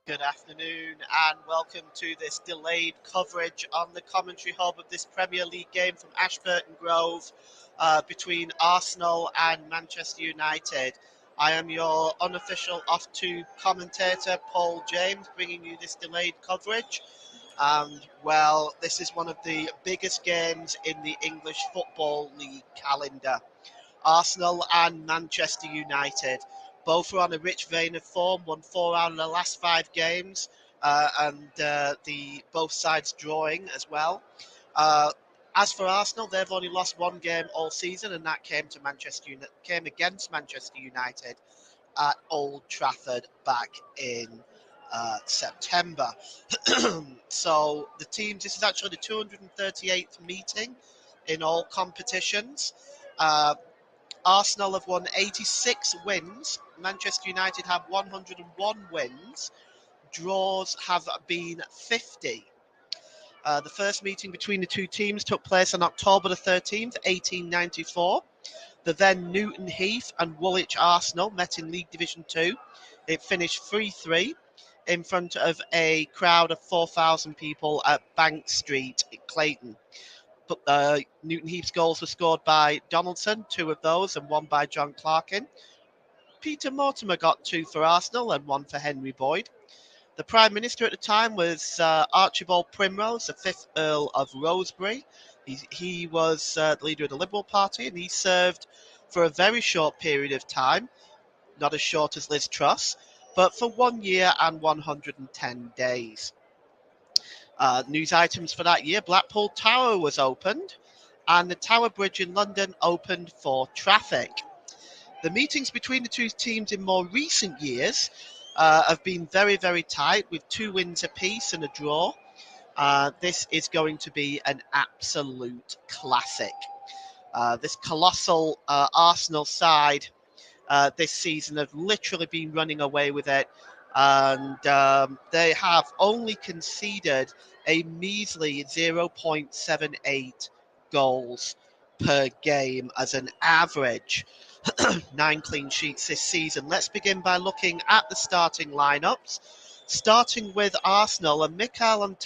Good afternoon and welcome to this delayed coverage on the commentary hub of this Premier League game from Ashburton Grove between Arsenal and Manchester United. I am your unofficial off-tube commentator, Paul James, bringing you this delayed coverage. And, well, this is one of the biggest games in the English Football League calendar. Arsenal and Manchester United. Both are on a rich vein of form, won 4 out of the last 5 games, and the both sides drawing as well. As for Arsenal, they've only lost 1 game all season, and that came against Manchester United at Old Trafford back in September. So the teams, this is actually the 238th meeting in all competitions. Arsenal have won 86 wins. Manchester United have 101 wins. Draws have been 50. The first meeting between the two teams took place on October the 13th, 1894. The then Newton Heath and Woolwich Arsenal met in League Division 2. It finished 3-3 in front of a crowd of 4,000 people at Bank Street in Clayton. Newton Heath's goals were scored by Donaldson, 2 of those, and 1 by John Clarkin. Peter Mortimer got 2 for Arsenal and 1 for Henry Boyd. The Prime Minister at the time was Archibald Primrose, the 5th Earl of Rosebery. He was the leader of the Liberal Party, and he served for a very short period of time, not as short as Liz Truss, but for 1 year and 110 days. News items for that year: Blackpool Tower was opened and the Tower Bridge in London opened for traffic. The meetings between the two teams in more recent years have been very, very tight, with 2 wins apiece and a draw. This is going to be an absolute classic. This colossal Arsenal side this season have literally been running away with it, and they have only conceded a measly 0.78 goals per game as an average. 9 clean sheets this season. Let's begin by looking at the starting lineups, starting with Arsenal. And Mikel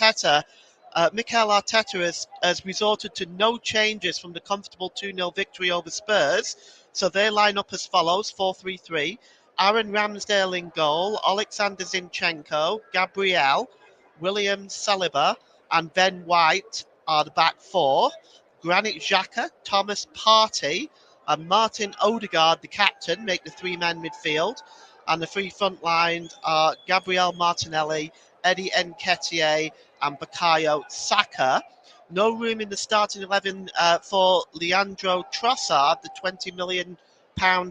Arteta has resorted to no changes from the comfortable 2-0 victory over Spurs. So they line up as follows: 4-3-3. Aaron Ramsdale in goal, Alexander Zinchenko, Gabriel, William Saliba, and Ben White are the back 4. Granit Xhaka, Thomas Partey, and Martin Odegaard, the captain, make the 3-man midfield. And the 3 front lines are Gabriel Martinelli, Eddie Nketiah, and Bukayo Saka. No room in the starting 11 for Leandro Trossard, the £20 million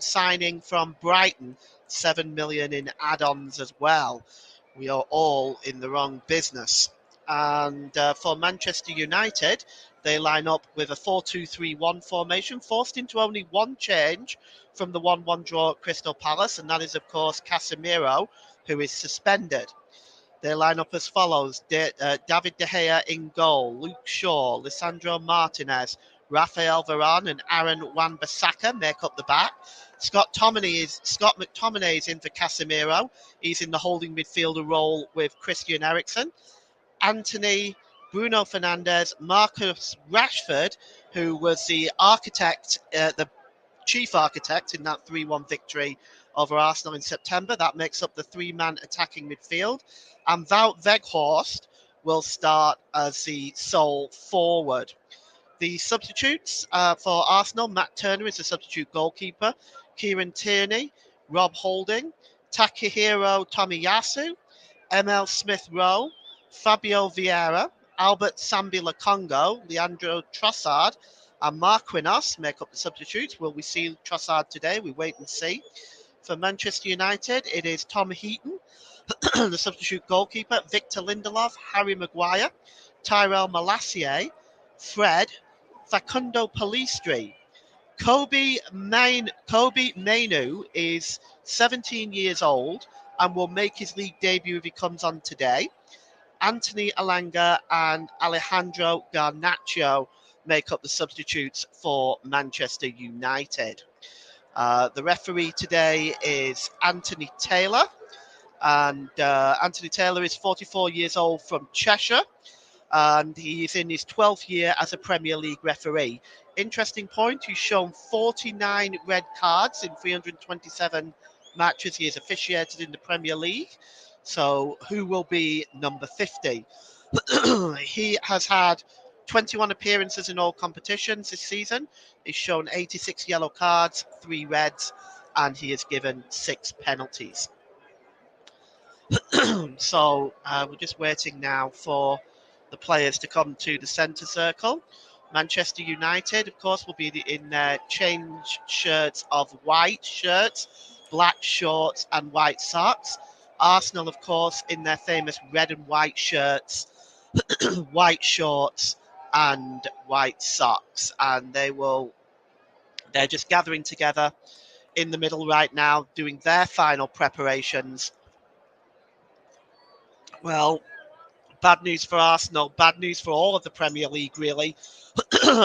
signing from Brighton, 7 million in add-ons as well. We are all in the wrong business. And for Manchester United, they line up with a 4-2-3-1 formation, forced into only 1 change from the 1-1 draw at Crystal Palace, and that is, of course, Casemiro, who is suspended. They line up as follows: David De Gea in goal, Luke Shaw, Lisandro Martinez, Rafael Varane, and Aaron Wan-Bissaka make up the back. Scott McTominay is in for Casemiro. He's in the holding midfielder role with Christian Eriksen. Antony, Bruno Fernandes, Marcus Rashford, who was the chief architect in that 3-1 victory over Arsenal in September. That makes up the 3-man attacking midfield. And Wout Weghorst will start as the sole forward. The substitutes for Arsenal: Matt Turner is the substitute goalkeeper, Kieran Tierney, Rob Holding, Takahiro Tomiyasu, Emil Smith-Rowe, Fabio Vieira, Albert Sambila Congo, Leandro Trossard, and Marquinhos make up the substitutes. Will we see Trossard today? We wait and see. For Manchester United, it is Tom Heaton, the substitute goalkeeper, Victor Lindelof, Harry Maguire, Tyrell Malacia, Fred, Facundo Pellistri. Kobe Mainu is 17 years old and will make his league debut if he comes on today. Anthony Alanga and Alejandro Garnacho make up the substitutes for Manchester United. The referee today is Anthony Taylor, and Anthony Taylor is 44 years old from Cheshire, and he is in his 12th year as a Premier League referee. Interesting point, he's shown 49 red cards in 327 matches he has officiated in the Premier League. So who will be number 50? He has had 21 appearances in all competitions this season. He's shown 86 yellow cards, 3 reds, and he has given 6 penalties. So we're just waiting now for the players to come to the centre circle. Manchester United, of course, will be in their change shirts of white shirts, black shorts, and white socks. Arsenal, of course, in their famous red and white shirts, white shorts, and white socks. And they're just gathering together in the middle right now, doing their final preparations. Well, bad news for Arsenal, bad news for all of the Premier League, really.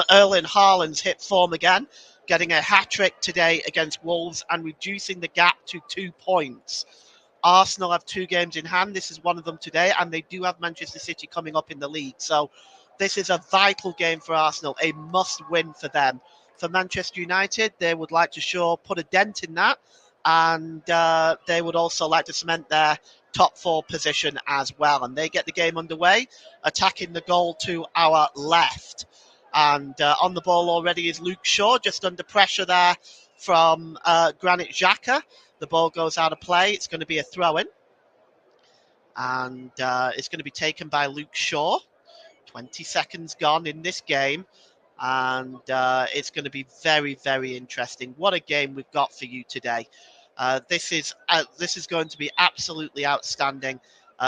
Erling Haaland's hit form again, getting a hat-trick today against Wolves and reducing the gap to 2 points. Arsenal have 2 games in hand. This is one of them today, and they do have Manchester City coming up in the league. So this is a vital game for Arsenal, a must-win for them. For Manchester United, they would like to put a dent in that, and they would also like to cement their top 4 position as well. And they get the game underway, attacking the goal to our left. And on the ball already is Luke Shaw, just under pressure there from Granit Xhaka. The ball goes out of play. It's going to be a throw-in. And it's going to be taken by Luke Shaw. 20 seconds gone in this game. And it's going to be very, very interesting. What a game we've got for you today. This is going to be absolutely outstanding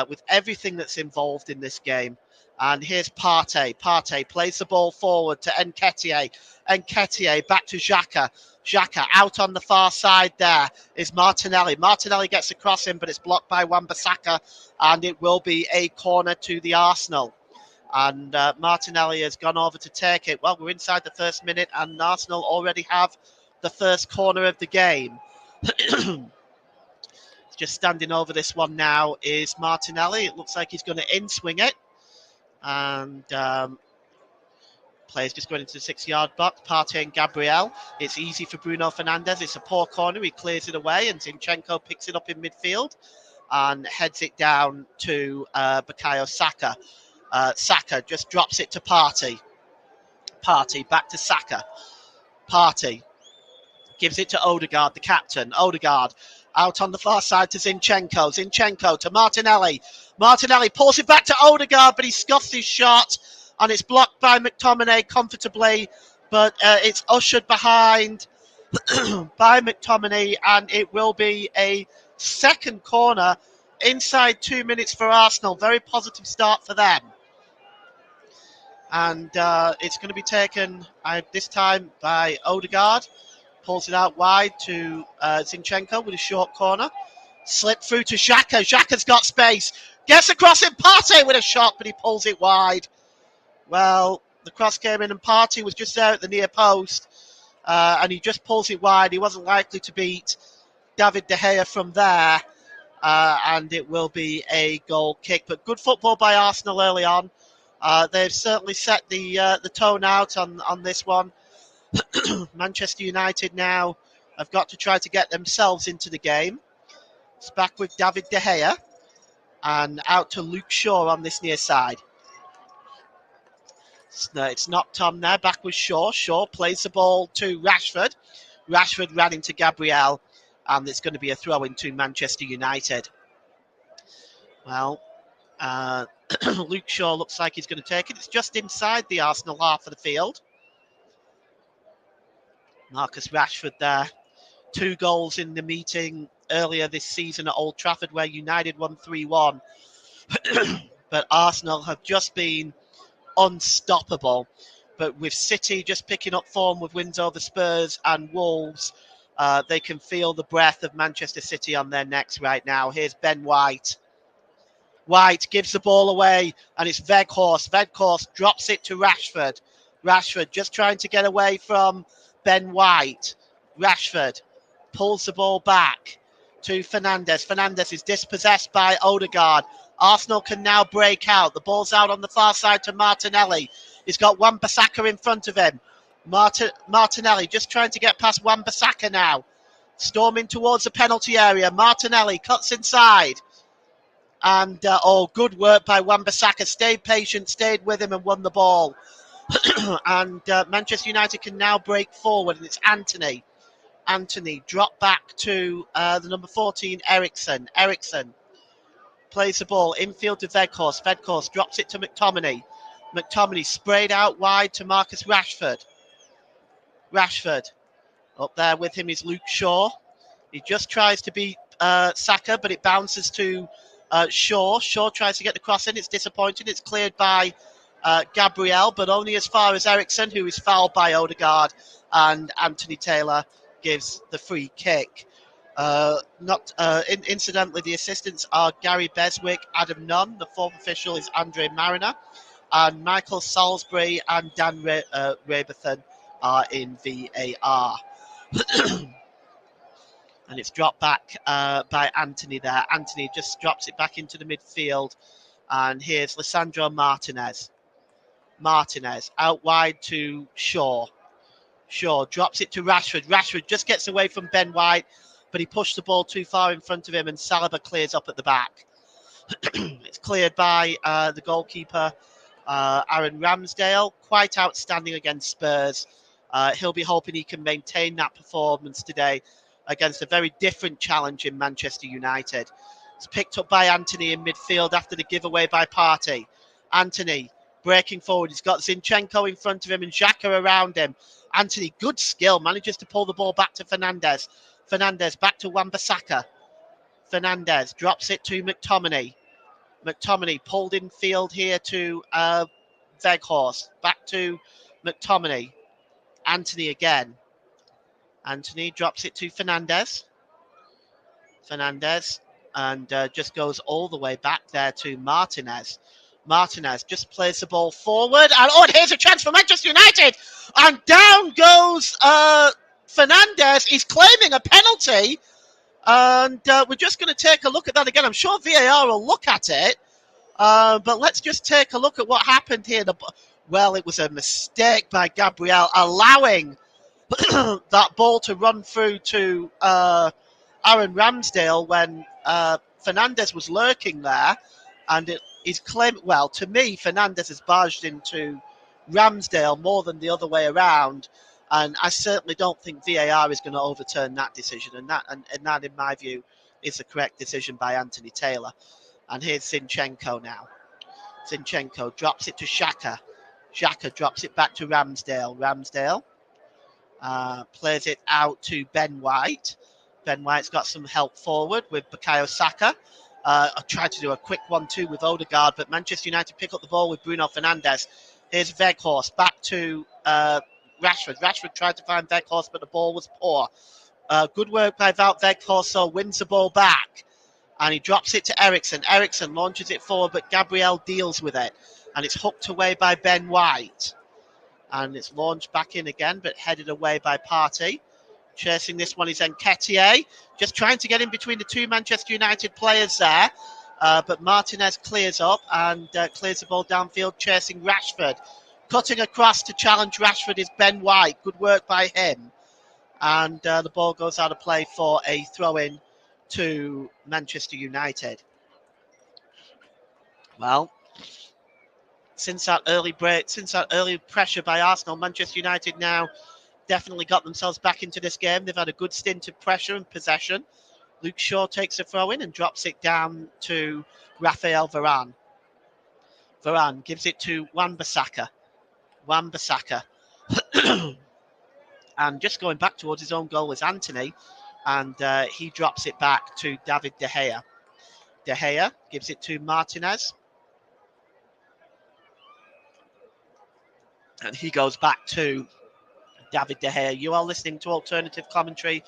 with everything that's involved in this game. And here's Partey. Partey plays the ball forward to Nketiah. Nketiah back to Xhaka. Xhaka out on the far side there is Martinelli. Martinelli gets across him, but it's blocked by Wan-Bissaka, and it will be a corner to the Arsenal. And Martinelli has gone over to take it. Well, we're inside the first minute, and Arsenal already have the first corner of the game. Just standing over this one now is Martinelli. It looks like he's going to in-swing it. And players just going into the 6-yard box. Partey and Gabriel. It's easy for Bruno Fernandes. It's a poor corner. He clears it away, and Zinchenko picks it up in midfield and heads it down to Bukayo Saka. Saka just drops it to Partey. Partey back to Saka. Partey gives it to Odegaard, the captain. Odegaard out on the far side to Zinchenko. Zinchenko to Martinelli. Martinelli pulls it back to Odegaard, but he scuffs his shot, and it's blocked by McTominay comfortably, but it's ushered behind by McTominay, and it will be a second corner inside 2 minutes for Arsenal. Very positive start for them. And it's going to be taken this time by Odegaard. Pulls it out wide to Zinchenko with a short corner. Slip through to Xhaka. Xhaka's got space. Gets across in Partey with a shot, but he pulls it wide. Well, the cross came in and Partey was just there at the near post. And he just pulls it wide. He wasn't likely to beat David De Gea from there. And it will be a goal kick. But good football by Arsenal early on. They've certainly set the tone out on this one. Manchester United now have got to try to get themselves into the game. It's back with David De Gea and out to Luke Shaw on this near side. It's knocked on there, back with Shaw. Shaw plays the ball to Rashford. Rashford ran into Gabriel, and it's going to be a throw into Manchester United. Well, Luke Shaw looks like he's going to take it. It's just inside the Arsenal half of the field. Marcus Rashford there. 2 goals in the meeting earlier this season at Old Trafford where United won 3-1. But Arsenal have just been unstoppable. But with City just picking up form with wins over Spurs and Wolves, they can feel the breath of Manchester City on their necks right now. Here's Ben White. White gives the ball away, and it's Weghorst. Weghorst drops it to Rashford. Rashford just trying to get away from Ben White. Rashford pulls the ball back to Fernandes. Fernandes is dispossessed by Odegaard. Arsenal can now break out. The ball's out on the far side to Martinelli. He's got Wan-Bissaka in front of him. Martinelli just trying to get past Wan-Bissaka now. Storming towards the penalty area. Martinelli cuts inside. And, good work by Wan-Bissaka. Stayed patient, stayed with him and won the ball. And Manchester United can now break forward. And it's Anthony. Anthony dropped back to the number 14, Eriksen. Eriksen plays the ball infield to Weghorst. Weghorst drops it to McTominay. McTominay sprayed out wide to Marcus Rashford. Rashford. Up there with him is Luke Shaw. He just tries to beat Saka, but it bounces to Shaw. Shaw tries to get the cross in. It's disappointing. It's cleared by Gabriel, but only as far as Eriksen, who is fouled by Odegaard, and Anthony Taylor gives the free kick. Incidentally, the assistants are Gary Beswick, Adam Nunn. The fourth official is Andre Mariner, and Michael Salisbury and Dan Raberthan are in VAR. And it's dropped back by Anthony there. Anthony just drops it back into the midfield. And here's Lisandro Martinez. Martinez out wide to Shaw. Shaw drops it to Rashford. Rashford just gets away from Ben White, but he pushed the ball too far in front of him, and Saliba clears up at the back. It's cleared by the goalkeeper, Aaron Ramsdale. Quite outstanding against Spurs. He'll be hoping he can maintain that performance today against a very different challenge in Manchester United. It's picked up by Anthony in midfield after the giveaway by Partey. Anthony breaking forward. He's got Zinchenko in front of him and Xhaka around him. Anthony, good skill, manages to pull the ball back to Fernandes. Fernandes back to Wan-Bissaka. Fernandes drops it to McTominay. McTominay pulled in field here to Weghorst. Back to McTominay. Anthony again. Anthony drops it to Fernandes. Fernandes and just goes all the way back there to Martinez. Martinez just plays the ball forward. And here's a chance for Manchester United. And down goes Fernandes. He's claiming a penalty. And we're just going to take a look at that again. I'm sure VAR will look at it. But let's just take a look at what happened here. Well, it was a mistake by Gabriel, allowing that ball to run through to Aaron Ramsdale when Fernandes was lurking there. And he's claimed, well, to me, Fernandes has barged into Ramsdale more than the other way around. And I certainly don't think VAR is going to overturn that decision. And that, in my view, is the correct decision by Anthony Taylor. And here's Zinchenko now. Zinchenko drops it to Xhaka. Xhaka drops it back to Ramsdale. Ramsdale plays it out to Ben White. Ben White's got some help forward with Bukayo Saka. I tried to do a quick 1-2 with Odegaard, but Manchester United pick up the ball with Bruno Fernandes. Here's Weghorst back to Rashford. Rashford tried to find Weghorst, but the ball was poor. Good work by Wout Weghorst, so wins the ball back. And he drops it to Eriksen. Eriksen launches it forward, but Gabriel deals with it. And it's hooked away by Ben White. And it's launched back in again, but headed away by Partey. Chasing this one is Nketiah. Just trying to get in between the two Manchester United players there. But Martinez clears up and clears the ball downfield, chasing Rashford. Cutting across to challenge Rashford is Ben White. Good work by him. And the ball goes out of play for a throw-in to Manchester United. Well, since that early pressure by Arsenal, Manchester United now definitely got themselves back into this game. They've had a good stint of pressure and possession. Luke Shaw takes a throw in and drops it down to Raphael Varane. Varane gives it to Wan-Bissaka. Wan-Bissaka. And just going back towards his own goal is Antony. And he drops it back to David De Gea. De Gea gives it to Martinez. And he goes back to David De Gea. You are listening to Alternative Commentary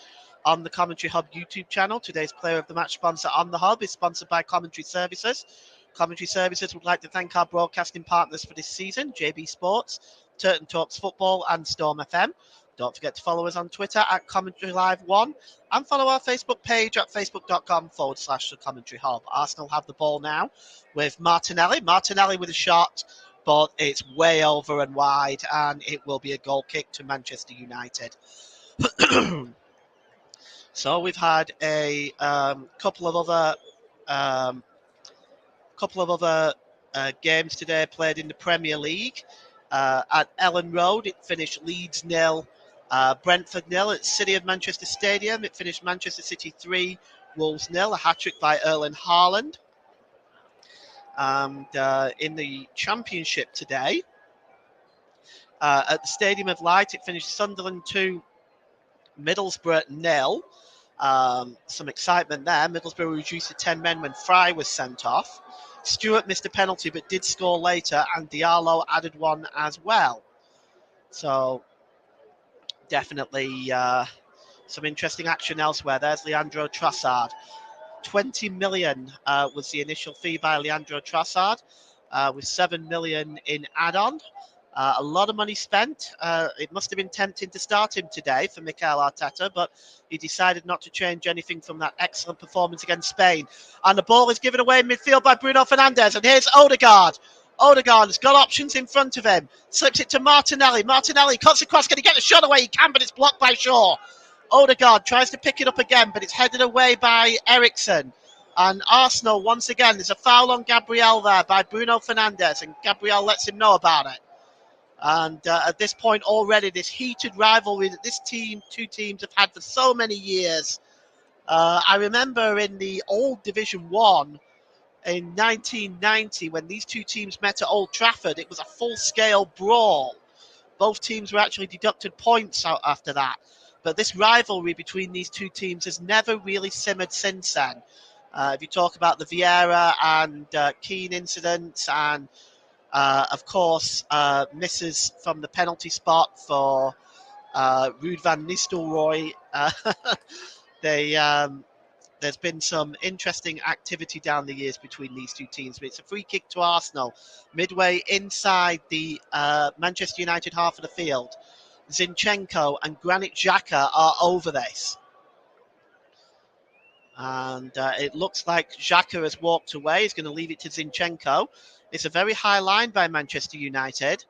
on the Commentary Hub YouTube channel. Today's Player of the Match sponsor on the Hub is sponsored by Commentary Services. Commentary Services would like to thank our broadcasting partners for this season, JB Sports, Turton Talks Football and Storm FM. Don't forget to follow us on Twitter at Commentary Live 1 and follow our Facebook page at facebook.com/The Commentary Hub. Arsenal have the ball now with Martinelli. Martinelli with a shot, but it's way over and wide, and it will be a goal kick to Manchester United. So we've had a couple of other games today played in the Premier League. At Ellen Road, it finished Leeds 0, Brentford 0. At City of Manchester Stadium, it finished Manchester City 3, Wolves 0. A hat-trick by Erling Haaland. And in the Championship today, at the Stadium of Light, it finished Sunderland 2, Middlesbrough 0. Some excitement there. Middlesbrough reduced to 10 men when Fry was sent off. Stewart missed a penalty but did score later, and Diallo added one as well. So definitely some interesting action elsewhere. There's Leandro Trossard. 20 million was the initial fee by Leandro Trossard, with 7 million in add-on. A lot of money spent. It must have been tempting to start him today for Mikel Arteta, but he decided not to change anything from that excellent performance against Spain. And the ball is given away in midfield by Bruno Fernandes. And here's Odegaard. Odegaard has got options in front of him. Slips it to Martinelli. Martinelli cuts across. Can he get the shot away? He can, but it's blocked by Shaw. Odegaard tries to pick it up again, but it's headed away by Eriksen. And Arsenal, once again, there's a foul on Gabriel there by Bruno Fernandes, and Gabriel lets him know about it. And at this point already, this heated rivalry that two teams have had for so many years. I remember in the old Division 1 in 1990, when these two teams met at Old Trafford, it was a full-scale brawl. Both teams were actually deducted points out after that. But this rivalry between these two teams has never really simmered since then. If you talk about the Vieira and Keane incidents, and of course misses from the penalty spot for Ruud van Nistelrooy, there's been some interesting activity down the years between these two teams. But it's a free kick to Arsenal, midway inside the Manchester United half of the field. Zinchenko and Granit Xhaka are over this. And it looks like Xhaka has walked away. He's going to leave it to Zinchenko. It's a very high line by Manchester United.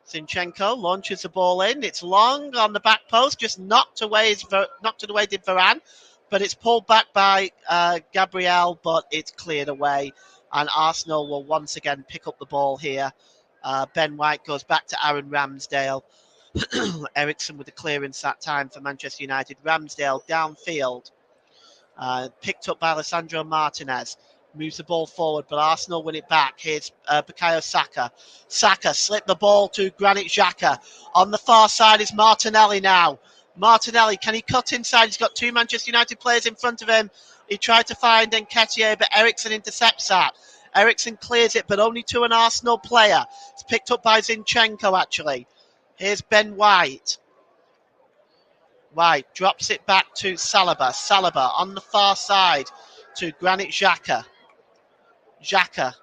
Zinchenko launches the ball in. It's long on the back post, just knocked away did Varane. But it's pulled back by Gabriel, but it's cleared away. And Arsenal will once again pick up the ball here. Ben White goes back to Aaron Ramsdale. Eriksen with the clearance that time for Manchester United. Ramsdale downfield. Picked up by Alessandro Martinez. Moves the ball forward, but Arsenal win it back. Here's Bukayo Saka. Saka slipped the ball to Granit Xhaka. On the far side is Martinelli now. Martinelli, can he cut inside? He's got two Manchester United players in front of him. He tried to find Nketiah, but Eriksen intercepts that. Eriksen clears it, but only to an Arsenal player. It's picked up by Zinchenko, actually. Here's Ben White. White drops it back to Saliba. Saliba on the far side to Granit Xhaka. Xhaka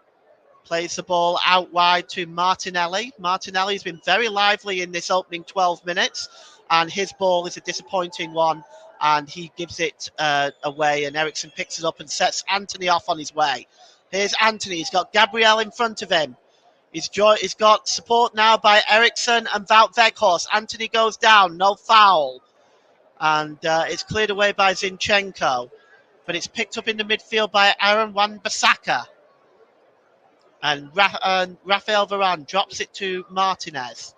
plays the ball out wide to Martinelli. Martinelli's been very lively in this opening 12 minutes, and his ball is a disappointing one, and he gives it away, and Eriksen picks it up and sets Antony off on his way. Here's Antony. He's got Gabriel in front of him. He's got support now by Eriksen and Wout Weghorst. Antony goes down, no foul. And it's cleared away by Zinchenko. But it's picked up in the midfield by Aaron Wan-Bissaka. And Rafael Varane drops it to Martinez.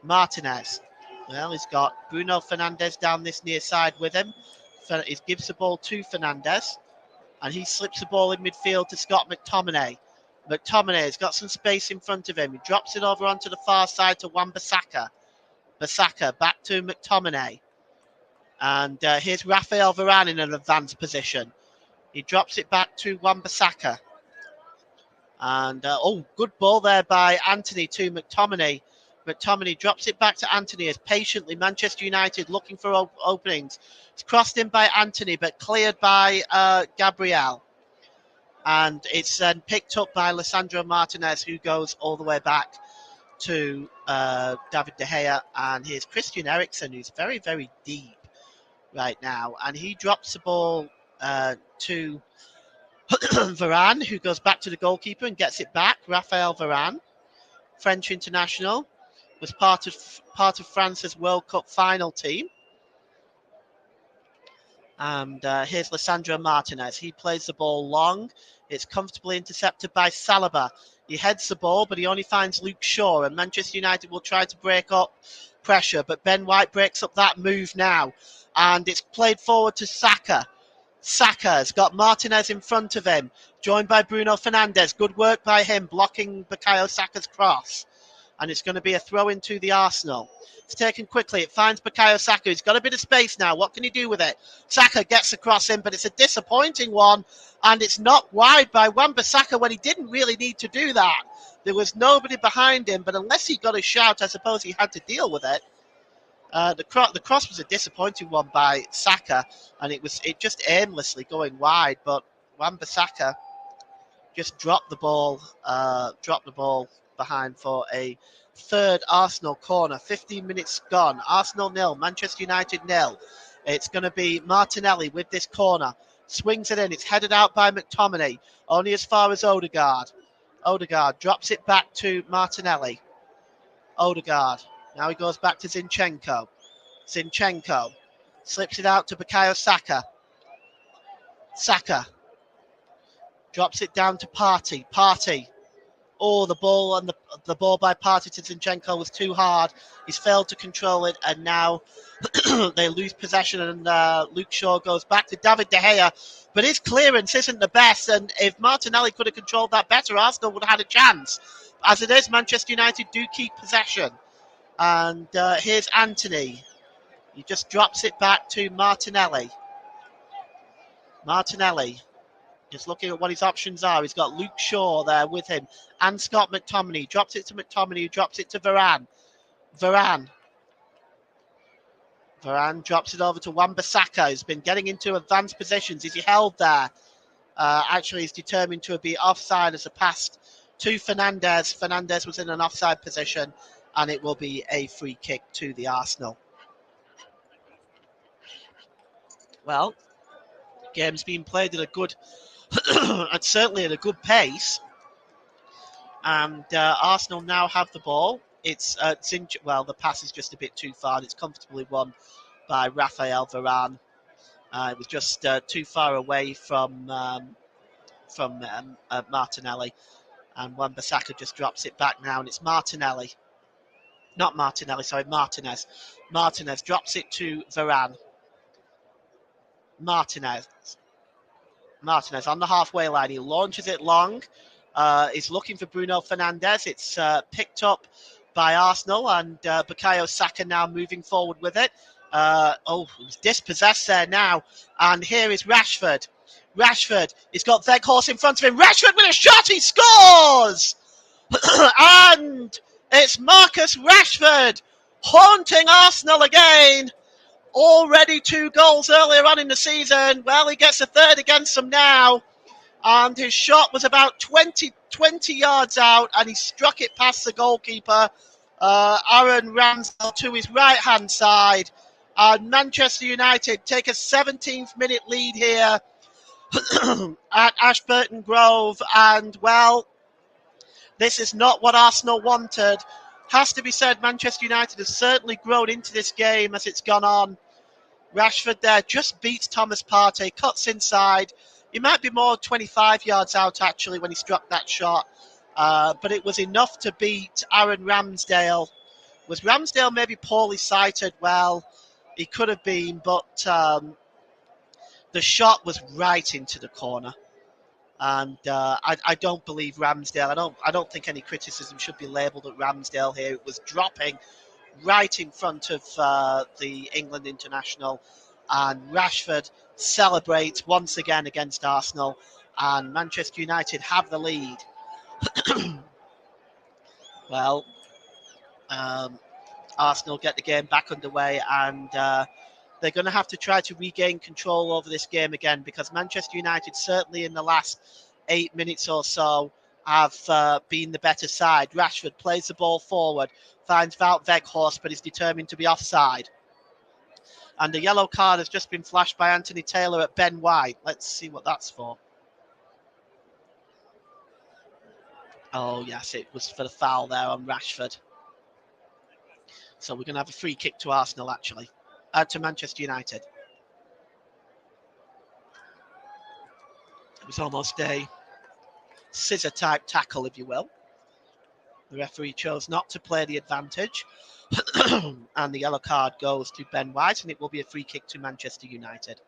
Well, he's got Bruno Fernandes down this near side with him. He gives the ball to Fernandes. And he slips the ball in midfield to Scott McTominay. McTominay's got some space in front of him. He drops it over onto the far side to Wan-Bissaka. Bissaka back to McTominay. And here's Rafael Varane in an advanced position. He drops it back to Wan-Bissaka. And, good ball there by Anthony to McTominay. McTominay drops it back to Anthony as patiently Manchester United looking for openings. It's crossed in by Anthony, but cleared by Gabriel. And it's then picked up by Lisandro Martinez, who goes all the way back to David De Gea. And here's Christian Eriksen, who's very, very deep right now. And he drops the ball to Varane, who goes back to the goalkeeper and gets it back. Rafael Varane, French international, was part of France's World Cup final team. And here's Lisandro Martinez. He plays the ball long. It's comfortably intercepted by Saliba. He heads the ball, but he only finds Luke Shaw. And Manchester United will try to break up pressure. But Ben White breaks up that move now. And it's played forward to Saka. Saka's got Martinez in front of him, joined by Bruno Fernandes. Good work by him, blocking Bukayo Saka's cross. And it's going to be a throw into the Arsenal. It's taken quickly. It finds Bukayo Saka. He's got a bit of space now. What can he do with it? Saka gets the cross in, but it's a disappointing one. And it's knocked wide by Wan-Bissaka when he didn't really need to do that. There was nobody behind him, but unless he got a shout, I suppose he had to deal with it. The cross was a disappointing one by Saka, and it just aimlessly going wide. But Wan-Bissaka just dropped the ball behind for a third Arsenal corner. 15 minutes gone. Arsenal 0, Manchester United 0. It's going to be Martinelli with this corner. Swings it in. It's headed out by McTominay, only as far as Odegaard. Odegaard drops it back to Martinelli. Odegaard. Now he goes back to Zinchenko. Zinchenko slips it out to Bukayo Saka. Saka drops it down to Partey. Partey. Oh, the ball the ball by Partey to Zinchenko was too hard. He's failed to control it, and now they lose possession. And Luke Shaw goes back to David De Gea, but his clearance isn't the best. And if Martinelli could have controlled that better, Arsenal would have had a chance. As it is, Manchester United do keep possession. And here's Anthony. He just drops it back to Martinelli. Martinelli just looking at what his options are. He's got Luke Shaw there with him and Scott McTominay. Drops it to McTominay, who drops it to Varane. Varane drops it over to Wan-Bissaka, who's been getting into advanced positions. Is he held there? Actually, he's determined to be offside as a pass to Fernandes. Fernandes was in an offside position, and it will be a free kick to the Arsenal. Well, game's being played at a good, and certainly at a good pace. And Arsenal now have the ball. It's the pass is just a bit too far. It's comfortably won by Rafael Varane. It was just too far away from Martinelli. And Wan-Bissaka just drops it back now, and it's Martinelli. Not Martinelli, sorry, Martinez. Martinez drops it to Varane. Martinez on the halfway line. He launches it long. He's looking for Bruno Fernandes. It's picked up by Arsenal, and Bukayo Saka now moving forward with it. He's dispossessed there now. And here is Rashford. Rashford, he's got Weghorst in front of him. Rashford with a shot, he scores! And it's Marcus Rashford haunting Arsenal again. Already 2 goals earlier on in the season. Well, he gets a third against them now. And his shot was about 20 yards out, and he struck it past the goalkeeper, Aaron Ramsdale, to his right-hand side. And Manchester United take a 17th minute lead here at Ashburton Grove. And, well, this is not what Arsenal wanted. Has to be said, Manchester United has certainly grown into this game as it's gone on. Rashford there just beats Thomas Partey, cuts inside. He might be more 25 yards out, actually, when he struck that shot. But it was enough to beat Aaron Ramsdale. Was Ramsdale maybe poorly sighted? Well, he could have been, but the shot was right into the corner. And I don't believe Ramsdale. I don't think any criticism should be labelled at Ramsdale here. It was dropping right in front of the England international, and Rashford celebrates once again against Arsenal, and Manchester United have the lead. Well, Arsenal get the game back underway, and they're going to have to try to regain control over this game again, because Manchester United, certainly in the last 8 minutes or so, have been the better side. Rashford plays the ball forward, finds Wout Weghorst, but is determined to be offside. And the yellow card has just been flashed by Anthony Taylor at Ben White. Let's see what that's for. Oh, yes, it was for the foul there on Rashford. So we're going to have a free kick to Arsenal, actually. To Manchester United. It was almost a scissor-type tackle, if you will. The referee chose not to play the advantage. And the yellow card goes to Ben White, and it will be a free kick to Manchester United.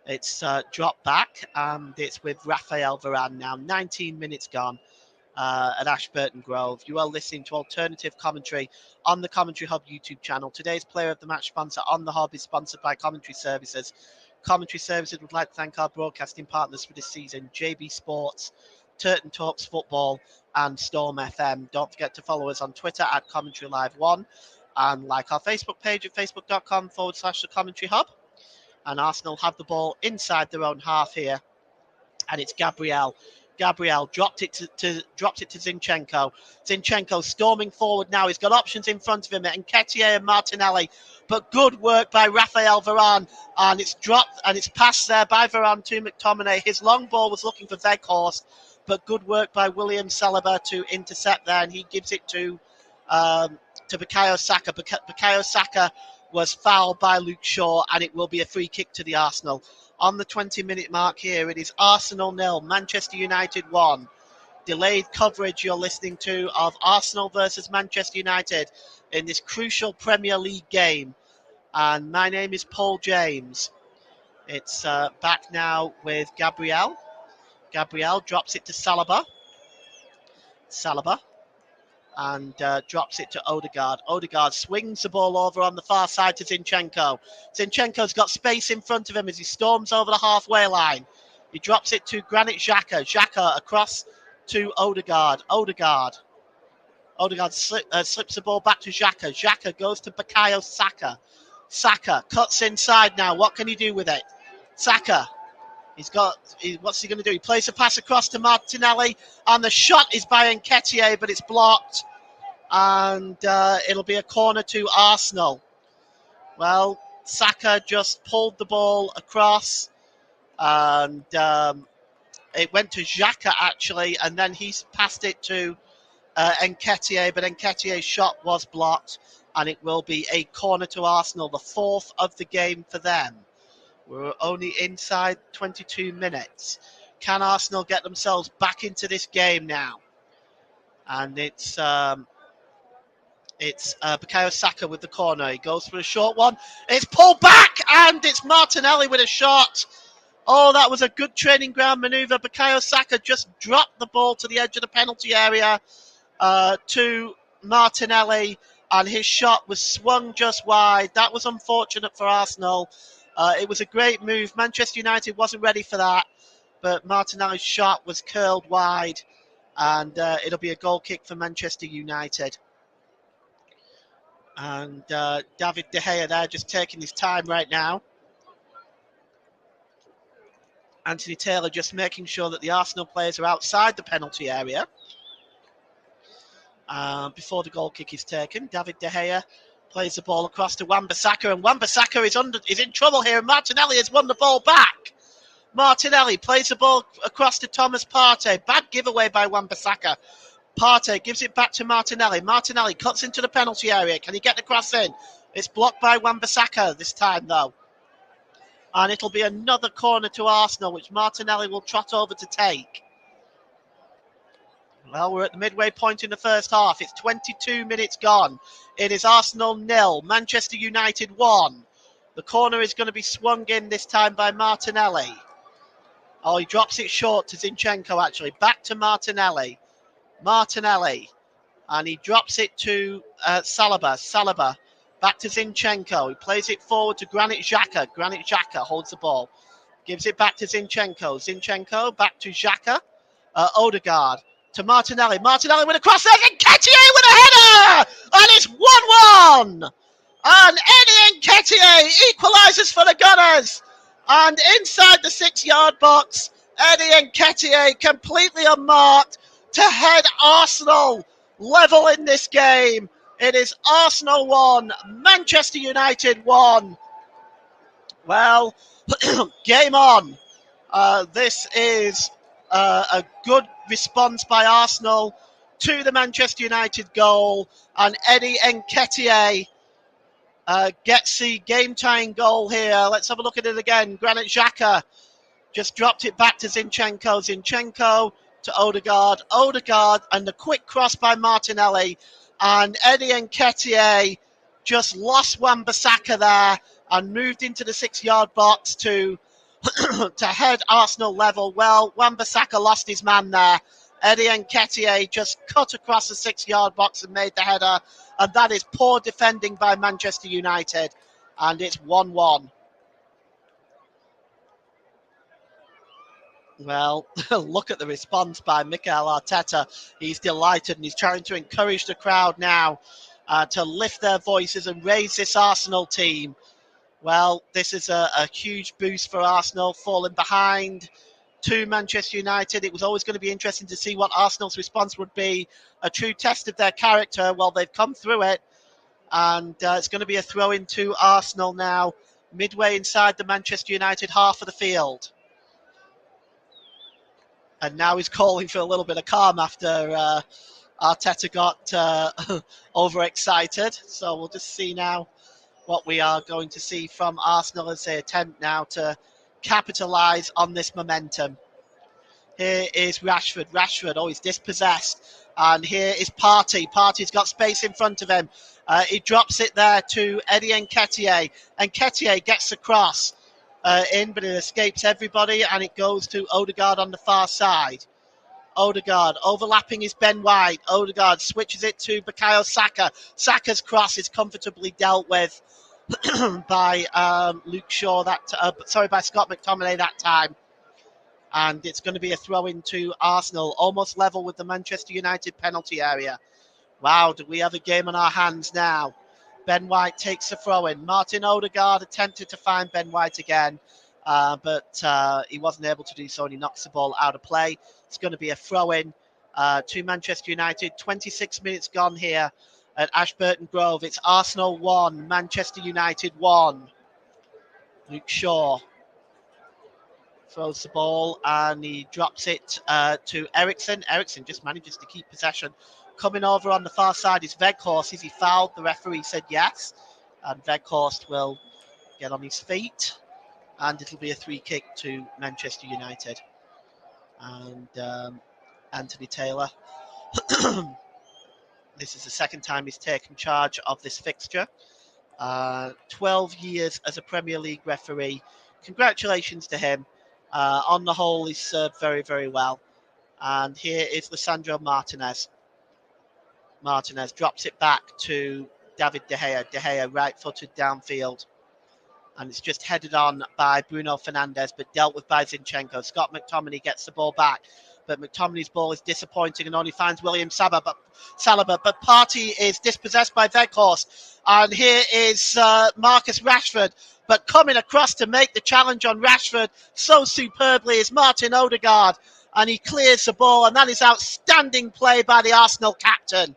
It's dropped back, and it's with Rafael Varane now. 19 minutes gone at Ashburton Grove. You are listening to alternative commentary on the Commentary Hub YouTube channel. Today's Player of the Match sponsor on the Hub is sponsored by Commentary Services. Commentary Services would like to thank our broadcasting partners for this season: JB Sports, Turton Talks Football, and Storm FM. Don't forget to follow us on Twitter at Commentary Live 1, and like our Facebook page at facebook.com/the Commentary Hub. And Arsenal have the ball inside their own half here, and it's Gabriel. Gabriel dropped it to Zinchenko. Zinchenko storming forward now. He's got options in front of him, Nketiah and Martinelli. But good work by Rafael Varane, and it's dropped and it's passed there by Varane to McTominay. His long ball was looking for Weghorst, but good work by William Saliba to intercept there, and he gives it to Bukayo Saka. Bukayo Saka was fouled by Luke Shaw, and it will be a free kick to the Arsenal. On the 20-minute mark here, it is Arsenal 0, Manchester United 1. Delayed coverage you're listening to of Arsenal versus Manchester United in this crucial Premier League game. And my name is Paul James. It's back now with Gabriel. Gabriel drops it to Saliba. Saliba. And drops it to Odegaard. Odegaard swings the ball over on the far side to Zinchenko. Zinchenko's got space in front of him as he storms over the halfway line. He drops it to Granit Xhaka. Xhaka across to Odegaard. Odegaard slips the ball back to Xhaka. Xhaka goes to Bukayo Saka. Saka cuts inside now. What can he do with it? Saka. What's he going to do? He plays a pass across to Martinelli, and the shot is by Nketiah, but it's blocked, and it'll be a corner to Arsenal. Well, Saka just pulled the ball across, and it went to Xhaka actually, and then he passed it to Nketiah, but Nketiah's shot was blocked, and it will be a corner to Arsenal, the fourth of the game for them. We're only inside 22 minutes. Can Arsenal get themselves back into this game now? And it's Bukayo Saka with the corner. He goes for a short one. It's pulled back, and it's Martinelli with a shot. Oh, that was a good training ground manoeuvre. Bukayo Saka just dropped the ball to the edge of the penalty area to Martinelli, and his shot was swung just wide. That was unfortunate for Arsenal. It was a great move. Manchester United wasn't ready for that, but Martinelli's shot was curled wide, and it'll be a goal kick for Manchester United. And David De Gea there just taking his time right now. Anthony Taylor just making sure that the Arsenal players are outside the penalty area before the goal kick is taken. David De Gea plays the ball across to Wan-Bissaka, and Wan-Bissaka is in trouble here, and Martinelli has won the ball back. Martinelli plays the ball across to Thomas Partey. Bad giveaway by Wan-Bissaka. Partey gives it back to Martinelli. Martinelli cuts into the penalty area. Can he get the cross in? It's blocked by Wan-Bissaka this time, though. And it'll be another corner to Arsenal, which Martinelli will trot over to take. Well, we're at the midway point in the first half. It's 22 minutes gone. It is Arsenal 0, Manchester United 1. The corner is going to be swung in this time by Martinelli. Oh, he drops it short to Zinchenko, actually. Back to Martinelli. And he drops it to Saliba. Back to Zinchenko. He plays it forward to Granit Xhaka. Granit Xhaka holds the ball. Gives it back to Zinchenko. Zinchenko back to Xhaka. Odegaard to Martinelli. Martinelli with a cross there. Nketiah with a header! And it's 1-1! And Eddie Nketiah equalises for the Gunners. And inside the 6-yard box, Eddie Nketiah completely unmarked to head Arsenal level in this game. It is Arsenal 1, Manchester United 1. Well, game on. This is a good response by Arsenal to the Manchester United goal. And Eddie Nketiah gets the game-tying goal here. Let's have a look at it again. Granit Xhaka just dropped it back to Zinchenko. Zinchenko to Odegaard. Odegaard and the quick cross by Martinelli. And Eddie Nketiah just lost Wan-Bissaka there and moved into the 6-yard box to head Arsenal level. Well, Wan-Bissaka lost his man there. Eddie Nketiah just cut across the 6-yard box and made the header. And that is poor defending by Manchester United. And it's 1-1. Well, look at the response by Mikel Arteta. He's delighted and he's trying to encourage the crowd now to lift their voices and raise this Arsenal team. Well, this is a huge boost for Arsenal, falling behind to Manchester United. It was always going to be interesting to see what Arsenal's response would be, a true test of their character. Well, they've come through it, and it's going to be a throw-in to Arsenal now, midway inside the Manchester United half of the field. And now he's calling for a little bit of calm after Arteta got overexcited. So we'll just see now what we are going to see from Arsenal as they attempt now to capitalise on this momentum. Here is Rashford. Oh, he's dispossessed. And here is Partey. Partey's got space in front of him. He drops it there to Eddie Nketiah. Nketiah gets the cross in, but it escapes everybody, and it goes to Odegaard on the far side. Odegaard overlapping is Ben White. Odegaard switches it to Bukayo Saka. Saka's cross is comfortably dealt with by Luke Shaw by Scott McTominay that time. And it's going to be a throw into Arsenal, almost level with the Manchester United penalty area. Wow, do we have a game on our hands now? Ben White takes the throw in. Martin Odegaard attempted to find Ben White again, but he wasn't able to do so, and he knocks the ball out of play. It's going to be a throw in to Manchester United. 26 minutes gone here at Ashburton Grove. It's Arsenal 1, Manchester United 1. Luke Shaw throws the ball and he drops it to Eriksen. Eriksen just manages to keep possession. Coming over on the far side is Weghorst. Is he fouled? The referee said yes. And Weghorst will get on his feet. And it'll be a free kick to Manchester United. And Anthony Taylor. This is the second time he's taken charge of this fixture. 12 years as a Premier League referee. Congratulations to him. On the whole, he's served very, very well. And here is Lisandro Martinez. Martinez drops it back to David De Gea. De Gea right-footed downfield. And it's just headed on by Bruno Fernandes, but dealt with by Zinchenko. Scott McTominay gets the ball back. But McTominay's ball is disappointing and only finds William Saliba. But Partey is dispossessed by Weghorst. And here is Marcus Rashford. But coming across to make the challenge on Rashford so superbly is Martin Odegaard. And he clears the ball. And that is outstanding play by the Arsenal captain.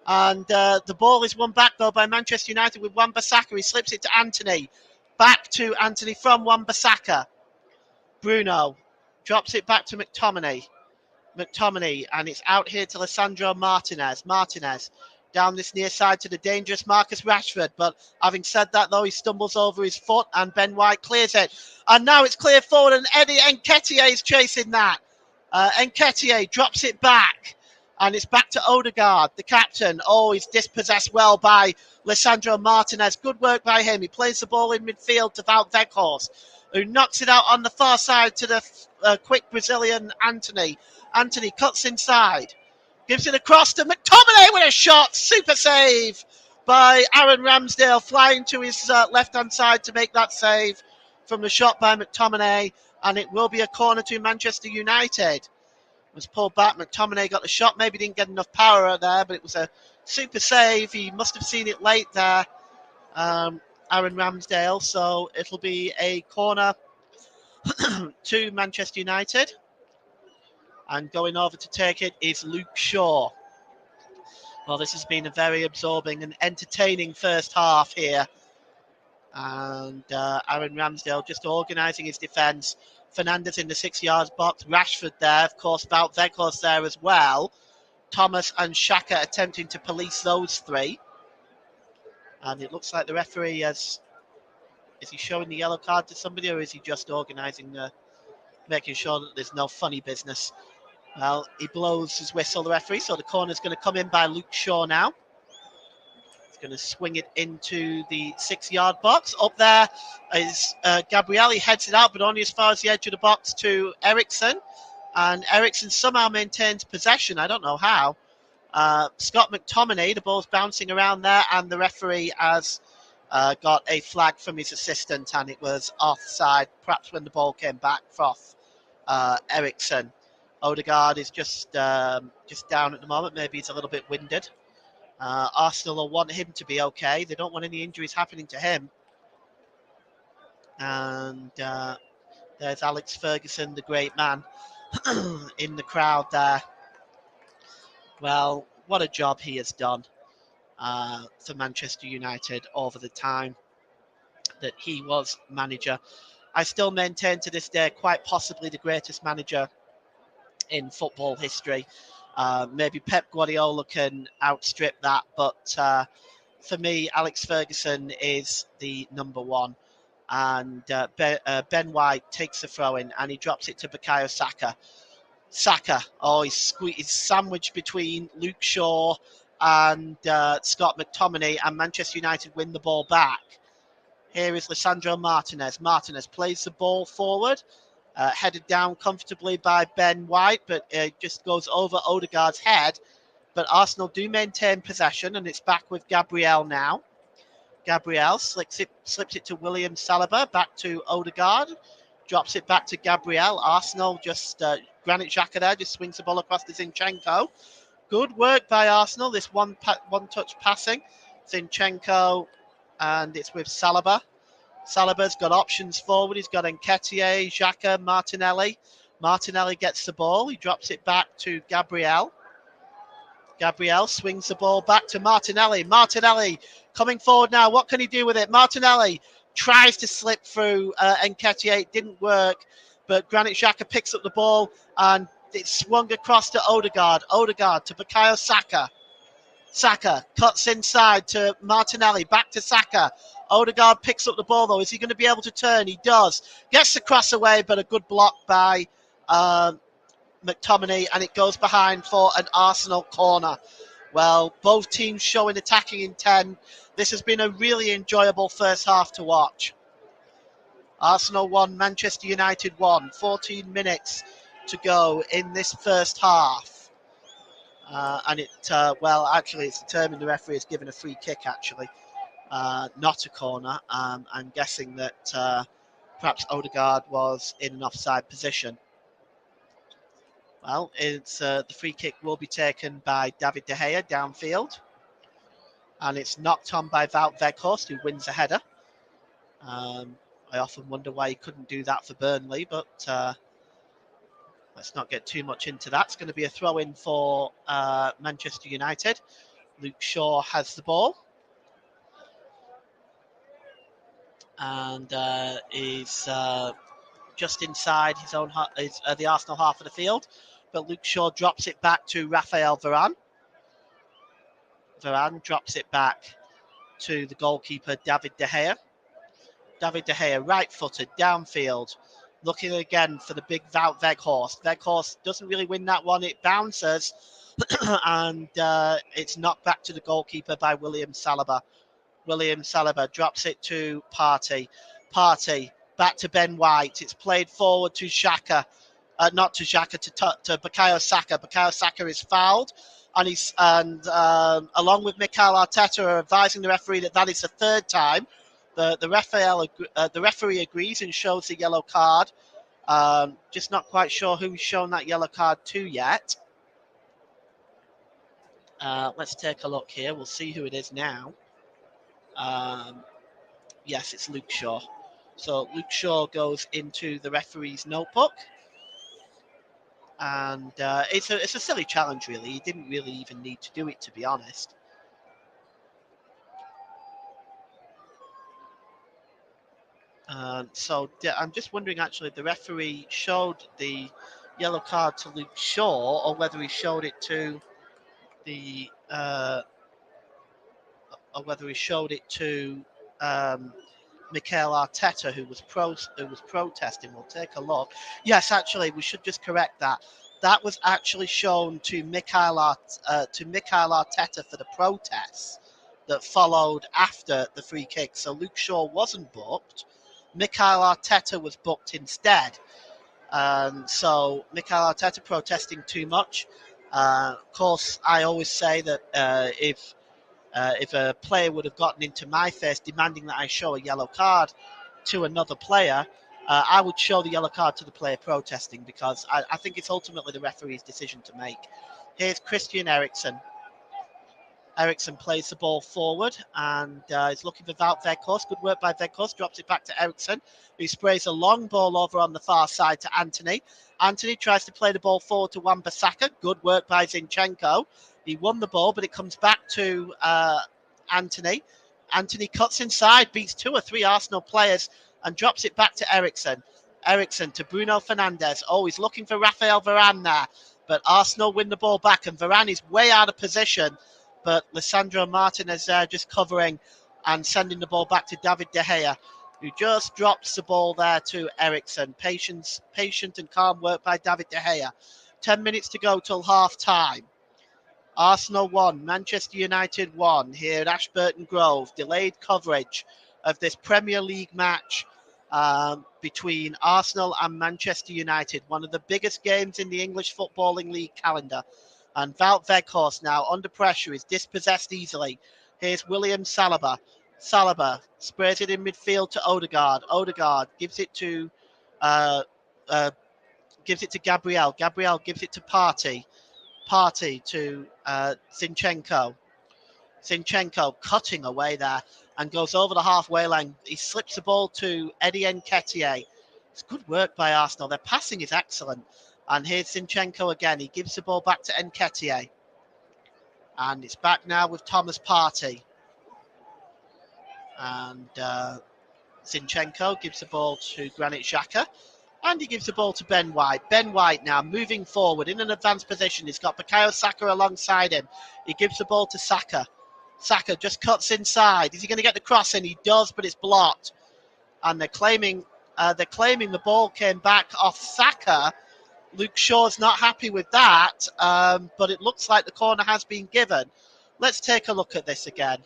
And the ball is won back, though, by Manchester United with Wan-Bissaka. He slips it to Anthony. Back to Anthony from Wan-Bissaka. Bruno drops it back to McTominay. And it's out here to Lisandro Martinez. Martinez down this near side to the dangerous Marcus Rashford. But having said that, though, he stumbles over his foot and Ben White clears it. And now it's clear forward and Eddie Nketiah is chasing that. Nketiah drops it back. And it's back to Odegaard, the captain. Oh, he's dispossessed well by Lisandro Martinez. Good work by him. He plays the ball in midfield to Wout Weghorst. who knocks it out on the far side to the quick Brazilian Anthony. Anthony cuts inside, gives it across to McTominay with a shot. Super save by Aaron Ramsdale, flying to his left-hand side to make that save from the shot by McTominay, and it will be a corner to Manchester United. Was pulled back. McTominay got the shot, maybe didn't get enough power out there, but it was a super save. He must have seen it late there, Aaron Ramsdale, so it'll be a corner to Manchester United. And going over to take it is Luke Shaw. Well, this has been a very absorbing and entertaining first half here. And Aaron Ramsdale just organising his defence. Fernandes in the 6-yard box. Rashford there, of course. Wout Weghorst there as well. Thomas and Xhaka attempting to police those three. And it looks like the referee has... Is he showing the yellow card to somebody, or is he just organising, making sure that there's no funny business? Well, he blows his whistle, the referee, so the corner's going to come in by Luke Shaw now. He's going to swing it into the 6-yard box. Up there is Gabriel. He heads it out, but only as far as the edge of the box to Eriksen. And Eriksen somehow maintains possession. I don't know how. Scott McTominay, the ball's bouncing around there, and the referee has got a flag from his assistant, and it was offside, perhaps when the ball came back from Eriksen. Odegaard is just down at the moment. Maybe he's a little bit winded. Arsenal will want him to be okay. They don't want any injuries happening to him. And there's Alex Ferguson, the great man, in the crowd there. Well, what a job he has done for Manchester United over the time that he was manager. I still maintain to this day quite possibly the greatest manager in football history. Maybe Pep Guardiola can outstrip that, but for me, Alex Ferguson is the number one. And Ben White takes the throw in and he drops it to Bukayo Saka. Saka, he's sandwiched between Luke Shaw and Scott McTominay, and Manchester United win the ball back. Here is Lisandro Martinez. Martinez plays the ball forward. Headed down comfortably by Ben White, but it just goes over Odegaard's head. But Arsenal do maintain possession, and it's back with Gabriel now. Gabriel slips it to William Saliba, back to Odegaard, drops it back to Gabriel. Arsenal just, Granit Xhaka there, just swings the ball across to Zinchenko. Good work by Arsenal, this one-touch passing. Zinchenko, and it's with Saliba. Saliba's got options forward. He's got Nketiah, Xhaka, Martinelli. Martinelli gets the ball. He drops it back to Gabriel. Gabriel swings the ball back to Martinelli. Martinelli coming forward now. What can he do with it? Martinelli tries to slip through Nketiah. It didn't work, but Granit Xhaka picks up the ball and it's swung across to Odegaard. Odegaard to Bukayo Saka. Saka cuts inside to Martinelli. Back to Saka. Odegaard picks up the ball, though. Is he going to be able to turn? He does. Gets the cross away, but a good block by McTominay, and it goes behind for an Arsenal corner. Well, both teams showing attacking intent. This has been a really enjoyable first half to watch. Arsenal 1, Manchester United 1. 14 minutes to go in this first half. And actually, it's determined the referee has given a free kick, actually. Not a corner. I'm guessing that perhaps Odegaard was in an offside position. Well, it's the free kick will be taken by David De Gea downfield. And it's knocked on by Wout Weghorst, who wins a header. I often wonder why he couldn't do that for Burnley, but let's not get too much into that. It's going to be a throw-in for Manchester United. Luke Shaw has the ball. And is just inside his own the Arsenal half of the field. But Luke Shaw drops it back to Raphael Varane. Varane drops it back to the goalkeeper, David De Gea. David De Gea, right-footed, downfield, looking again for the big Wout Weghorst. Weghorst doesn't really win that one. It bounces, and it's knocked back to the goalkeeper by William Saliba. William Saliba drops it to Partey. Partey back to Ben White. It's played forward to Xhaka. Not to Xhaka, to Bukayo Saka. Bukayo Saka is fouled, and along with Mikel Arteta are advising the referee that is the third time. The referee agrees and shows the yellow card. Just not quite sure who's shown that yellow card to yet. Let's take a look here. We'll see who it is now. Yes, it's Luke Shaw. So Luke Shaw goes into the referee's notebook. And it's a silly challenge, really. He didn't really even need to do it, to be honest. So I'm just wondering, actually, if the referee showed the yellow card to Luke Shaw, or whether he showed it to the Mikel Arteta, who was protesting. We'll take a look. Yes, actually, we should just correct that. That was actually shown to Mikel Arteta for the protests that followed after the free kick. So Luke Shaw wasn't booked. Mikel Arteta was booked instead. So Mikel Arteta protesting too much. Of course, I always say that if a player would have gotten into my face demanding that I show a yellow card to another player, I would show the yellow card to the player protesting, because I think it's ultimately the referee's decision to make. Here's Christian Eriksen. Eriksen plays the ball forward and is looking for Wout Weghorst. Good work by Weghorst. Drops it back to Eriksen, who sprays a long ball over on the far side to Antony. Antony tries to play the ball forward to Wan-Bissaka. Good work by Zinchenko. He won the ball, but it comes back to Antony. Antony cuts inside, beats 2 or 3 Arsenal players, and drops it back to Eriksen. Eriksen to Bruno Fernandes. Oh, he's looking for Raphael Varane there, but Arsenal win the ball back, and Varane is way out of position. But Lisandro Martinez there just covering and sending the ball back to David De Gea, who just drops the ball there to Eriksen. Patient and calm work by David De Gea. 10 minutes to go till half time. Arsenal 1, Manchester United 1 here at Ashburton Grove. Delayed coverage of this Premier League match between Arsenal and Manchester United. One of the biggest games in the English Footballing League calendar. And Wout Weghorst now under pressure is dispossessed easily. Here's William Saliba. Saliba sprays it in midfield to Odegaard. Odegaard gives it to Gabriel. Gabriel gives it to Partey. Partey to Zinchenko. Zinchenko cutting away there and goes over the halfway line. He slips the ball to Eddie Nketiah. It's good work by Arsenal. Their passing is excellent. And here's Zinchenko again. He gives the ball back to Nketiah. And it's back now with Thomas Partey. And Zinchenko gives the ball to Granit Xhaka. And he gives the ball to Ben White. Ben White now moving forward in an advanced position. He's got Bukayo Saka alongside him. He gives the ball to Saka. Saka just cuts inside. Is he going to get the cross in? He does, but it's blocked. And they're claiming the ball came back off Saka. Luke Shaw's not happy with that, but it looks like the corner has been given. Let's take a look at this again.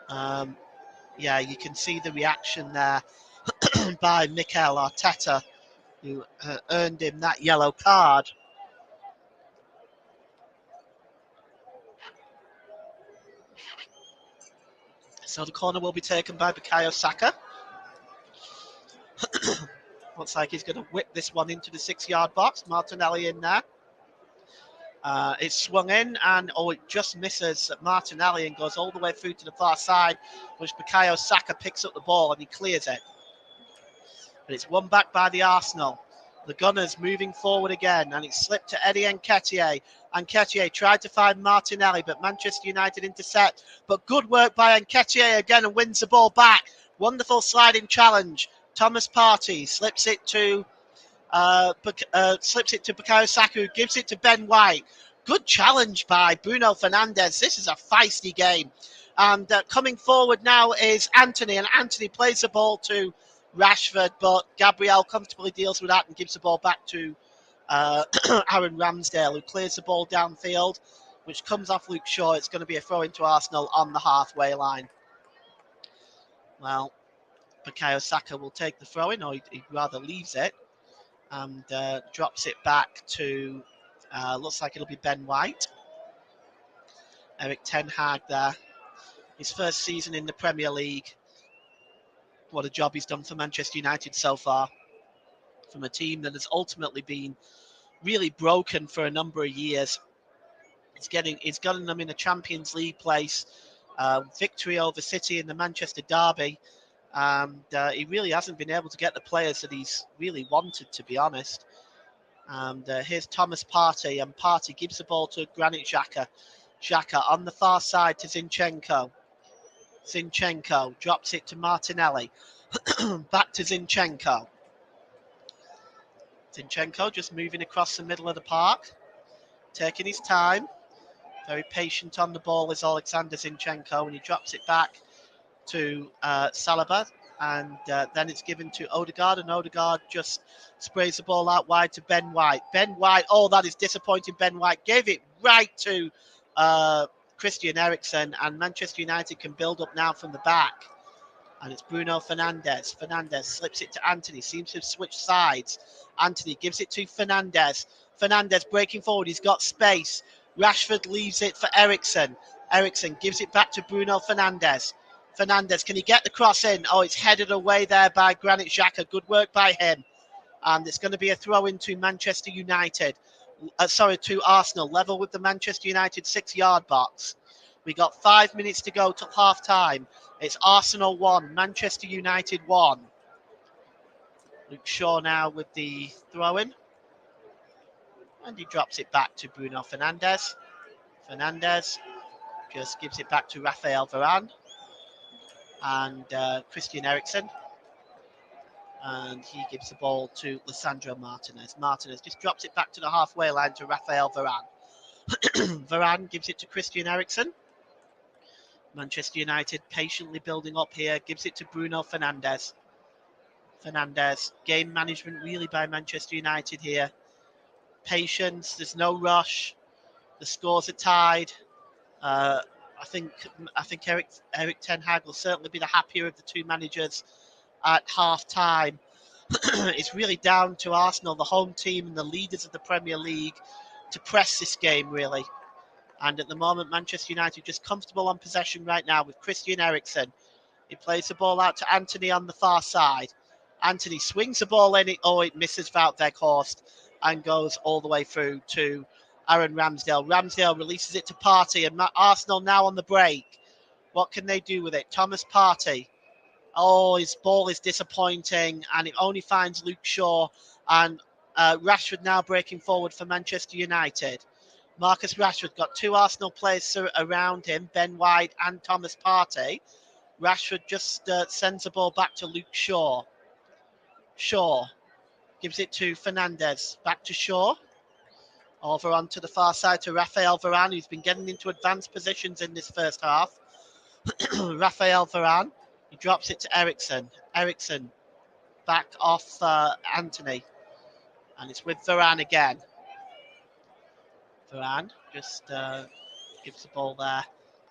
Yeah, you can see the reaction there by Mikel Arteta, who earned him that yellow card. So the corner will be taken by Bukayo Saka. Looks like he's going to whip this one into the 6-yard box. Martinelli in there. It's swung in and it just misses Martinelli and goes all the way through to the far side, which Bukayo Saka picks up the ball and he clears it. But it's won back by the Arsenal. The Gunners moving forward again, and it slipped to Eddie Nketiah. Nketiah tried to find Martinelli, but Manchester United intercept. But good work by Nketiah again and wins the ball back. Wonderful sliding challenge. Thomas Partey slips it to Bukayo Saka, who gives it to Ben White. Good challenge by Bruno Fernandes. This is a feisty game. And coming forward now is Antony, and Antony plays the ball to Rashford, but Gabriel comfortably deals with that and gives the ball back to Aaron Ramsdale, who clears the ball downfield, which comes off Luke Shaw. It's going to be a throw into Arsenal on the halfway line. Well, Bukayo Saka will take the throw in, or he rather leaves it and drops it back to, looks like it'll be Ben White. Erik Ten Hag there. His first season in the Premier League. What a job he's done for Manchester United so far. From a team that has ultimately been really broken for a number of years. It's gotten them in a Champions League place, victory over City in the Manchester Derby. And he really hasn't been able to get the players that he's really wanted, to be honest. And here's Thomas Partey, and Partey gives the ball to Granit Xhaka. Xhaka on the far side to Zinchenko. Zinchenko drops it to Martinelli. Back to Zinchenko. Zinchenko just moving across the middle of the park, taking his time. Very patient on the ball is Alexander Zinchenko, and he drops it back to Saliba, and then it's given to Odegaard, and Odegaard just sprays the ball out wide to Ben White. Ben White, oh, that is disappointing. Ben White gave it right to Christian Eriksen, and Manchester United can build up now from the back. And it's Bruno Fernandes. Fernandes slips it to Antony, seems to have switched sides. Antony gives it to Fernandes. Fernandes breaking forward, he's got space. Rashford leaves it for Eriksen. Eriksen gives it back to Bruno Fernandes. Fernandes, can he get the cross in? Oh, it's headed away there by Granit Xhaka. Good work by him. And it's going to be a throw into Manchester United. To Arsenal, level with the Manchester United 6-yard box. We got 5 minutes to go till half time. It's Arsenal 1, Manchester United 1. Luke Shaw now with the throw-in. And he drops it back to Bruno Fernandes. Fernandes just gives it back to Rafael Varane and Christian Eriksen. And he gives the ball to Lisandro Martinez. Martinez just drops it back to the halfway line to Rafael Varane. Varane gives it to Christian Eriksen. Manchester United patiently building up here, gives it to Bruno Fernandes. Fernandes, game management really by Manchester United here. Patience, there's no rush. The scores are tied. I think Erik Ten Hag will certainly be the happier of the two managers at half time. It's really down to Arsenal, the home team and the leaders of the Premier League, to press this game really. And at the moment, Manchester United just comfortable on possession right now with Christian Eriksen. He plays the ball out to Antony on the far side. Antony swings the ball in. It misses Wout Weghorst and goes all the way through to Aaron Ramsdale. Ramsdale releases it to Partey, and Arsenal now on the break. What can they do with it? Thomas Partey. Oh, his ball is disappointing, and it only finds Luke Shaw. And Rashford now breaking forward for Manchester United. Marcus Rashford got two Arsenal players around him, Ben White and Thomas Partey. Rashford just sends the ball back to Luke Shaw. Shaw gives it to Fernandes. Back to Shaw. Over onto the far side to Rafael Varane, who's been getting into advanced positions in this first half. Rafael Varane. He drops it to Eriksen. Eriksen back off Antony. And it's with Varane again. Varane just gives the ball there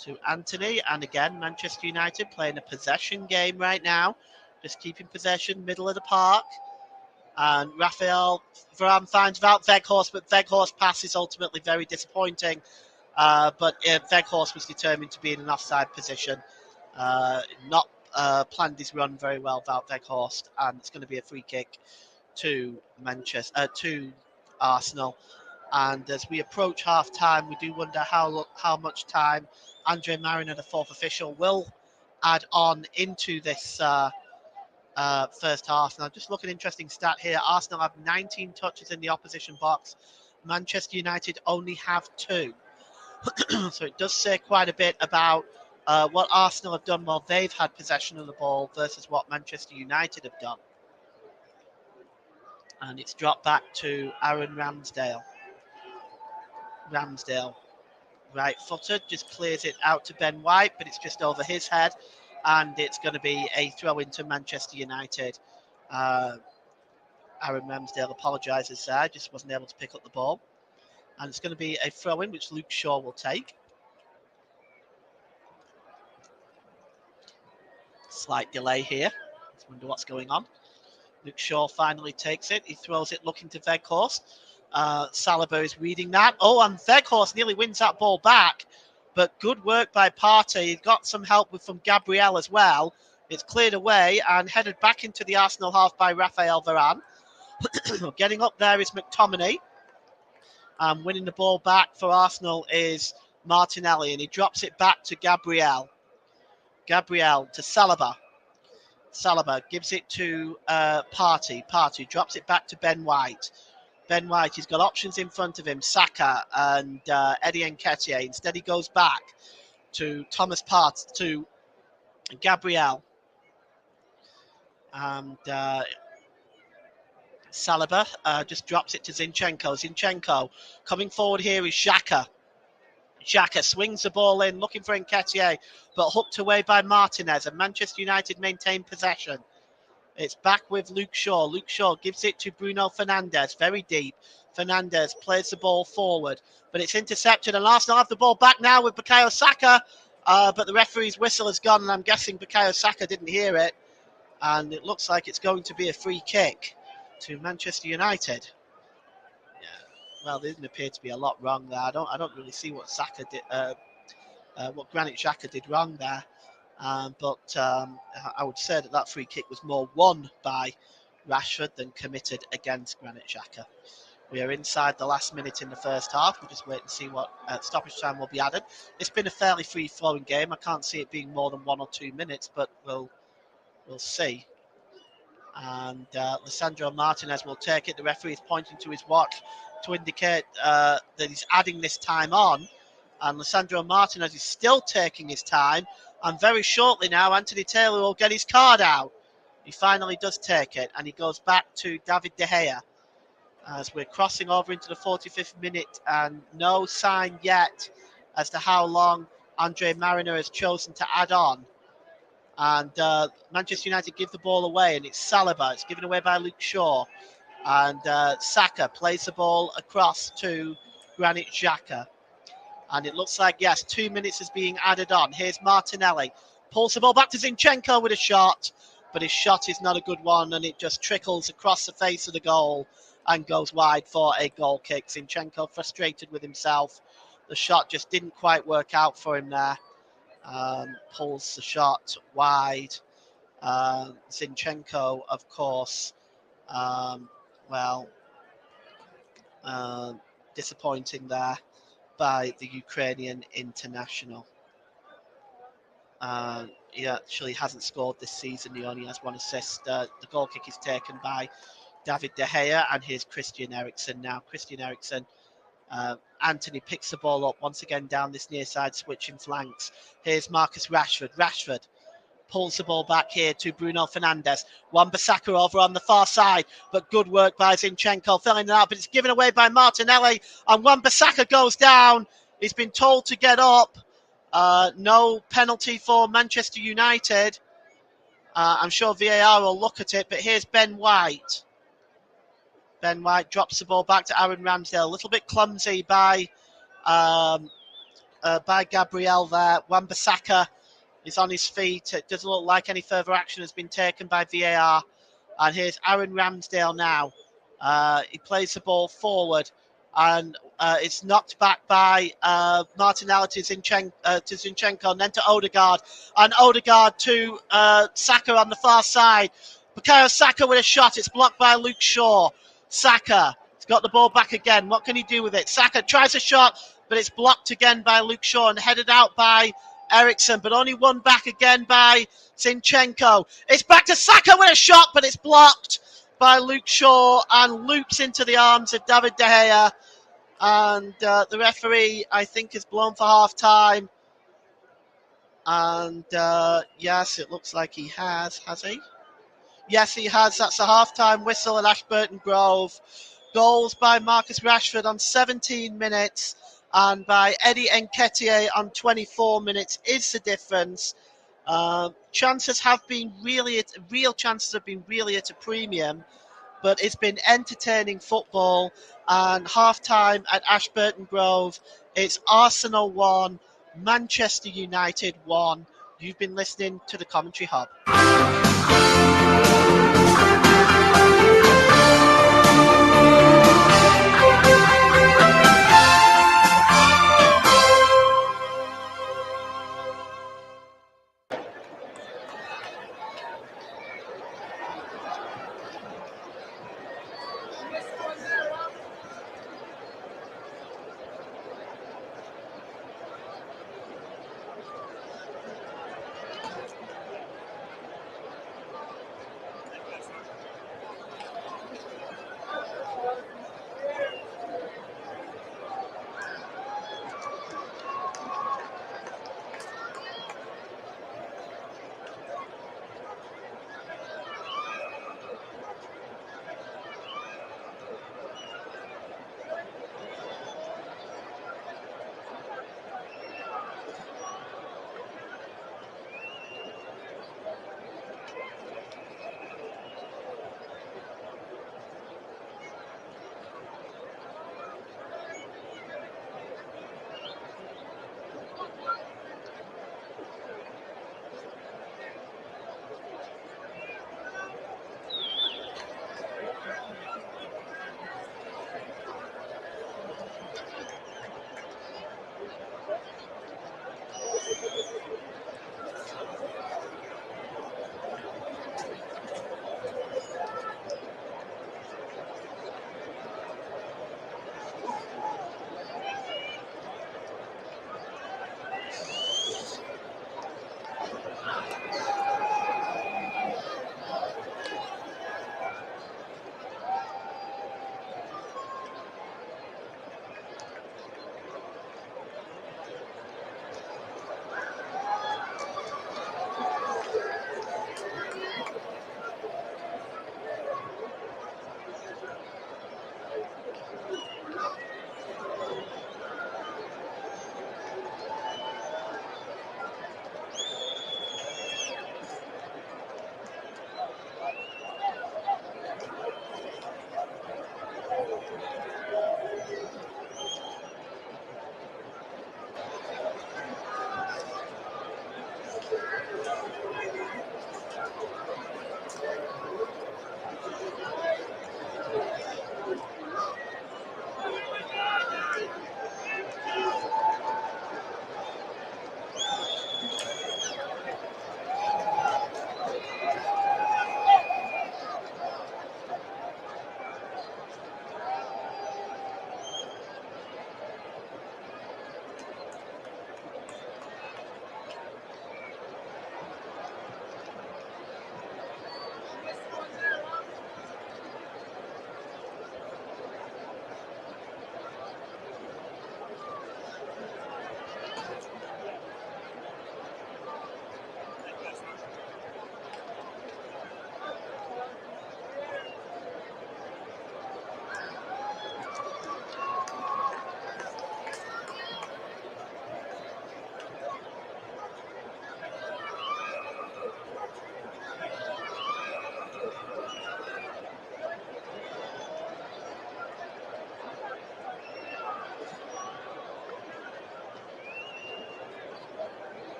to Antony. And again, Manchester United playing a possession game right now. Just keeping possession, middle of the park. And Rafael Varane finds Wout Weghorst, but Weghorst's pass is ultimately very disappointing. But Weghorst was determined to be in an offside position. Not planned his run very well, Wout Weghorst. And it's going to be a free kick to Arsenal. And as we approach half time, we do wonder how much time Andre Marriner, the fourth official, will add on into this first half. Now, just look at an interesting stat here. Arsenal have 19 touches in the opposition box. Manchester United only have 2. So it does say quite a bit about what Arsenal have done while they've had possession of the ball versus what Manchester United have done. And it's dropped back to Aaron Ramsdale. Ramsdale, right-footed, just clears it out to Ben White, but it's just over his head, and it's going to be a throw into Manchester United. Aaron Ramsdale apologises there, just wasn't able to pick up the ball. And it's going to be a throw-in, which Luke Shaw will take. Slight delay here Wonder what's going on. Luke Shaw finally takes it. He throws it looking to Weghorst. Saliba is reading that. Oh, and Weghorst nearly wins that ball back. But good work by Partey. He got some help from Gabriel as well. It's cleared away and headed back into the Arsenal half by Raphael Varane. Getting up there is McTominay. Winning the ball back for Arsenal is Martinelli, and he drops it back to Gabriel. Gabriel to Saliba. Saliba gives it to Partey. Partey drops it back to Ben White. Ben White, he's got options in front of him, Saka and Eddie Nketiah. Instead, he goes back to Thomas Partey, to Gabriel. And Saliba just drops it to Zinchenko. Zinchenko coming forward here is Xhaka. Xhaka swings the ball in, looking for Nketiah, but hooked away by Martinez, and Manchester United maintain possession. It's back with Luke Shaw. Luke Shaw gives it to Bruno Fernandes, very deep. Fernandes plays the ball forward, but it's intercepted, and Arsenal have the ball back now with Bukayo Saka, but the referee's whistle has gone, and I'm guessing Bukayo Saka didn't hear it, and it looks like it's going to be a free kick to Manchester United. Well, there didn't appear to be a lot wrong there. I don't really see what Saka did, what Granit Xhaka did wrong there. But I would say that free kick was more won by Rashford than committed against Granit Xhaka. We are inside the last minute in the first half. We'll just wait and see what stoppage time will be added. It's been a fairly free-flowing game. I can't see it being more than 1 or 2 minutes, but we'll see. And Lisandro Martinez will take it. The referee is pointing to his watch to indicate that he's adding this time on. And Lisandro Martinez is still taking his time. And very shortly now, Anthony Taylor will get his card out. He finally does take it. And he goes back to David De Gea. As we're crossing over into the 45th minute. And no sign yet as to how long Andre Mariner has chosen to add on. And Manchester United give the ball away. And it's Saliba. It's given away by Luke Shaw. And Saka plays the ball across to Granit Xhaka. And it looks like, yes, 2 minutes is being added on. Here's Martinelli. Pulls the ball back to Zinchenko with a shot. But his shot is not a good one. And it just trickles across the face of the goal and goes wide for a goal kick. Zinchenko frustrated with himself. The shot just didn't quite work out for him there. Pulls the shot wide. Zinchenko, of course, disappointing there by the Ukrainian international. He actually hasn't scored this season. He only has 1 assist. The goal kick is taken by David De Gea, and here's Christian Eriksen now. Christian Eriksen, Anthony picks the ball up once again down this near side, switching flanks. Here's Marcus Rashford. Rashford pulls the ball back here to Bruno Fernandes. Wan-Bissaka over on the far side, but good work by Zinchenko, filling it out, but it's given away by Martinelli, and Wan-Bissaka goes down. He's been told to get up. No penalty for Manchester United. I'm sure VAR will look at it, but here's Ben White. Ben White drops the ball back to Aaron Ramsdale. A little bit clumsy by Gabriel there. Wan-Bissaka is on his feet. It doesn't look like any further action has been taken by VAR. And here's Aaron Ramsdale now. He plays the ball forward. And it's knocked back by Martinelli to Zinchenko, and then to Odegaard. And Odegaard to Saka on the far side. Bukayo Saka with a shot. It's blocked by Luke Shaw. Saka has got the ball back again. What can he do with it? Saka tries a shot, but it's blocked again by Luke Shaw and headed out by Eriksen, but only won back again by Zinchenko. It's back to Saka with a shot, but it's blocked by Luke Shaw and loops into the arms of David De Gea. And the referee, I think, has blown for half-time. And yes, it looks like he has he? Yes, he has. That's a half-time whistle at Ashburton Grove. Goals by Marcus Rashford on 17 minutes and by Eddie Nketiah on 24 minutes is the difference. Chances have been real chances have been really at a premium, but it's been entertaining football. And half-time at Ashburton Grove, it's Arsenal 1, Manchester United 1. You've been listening to the Commentary Hub.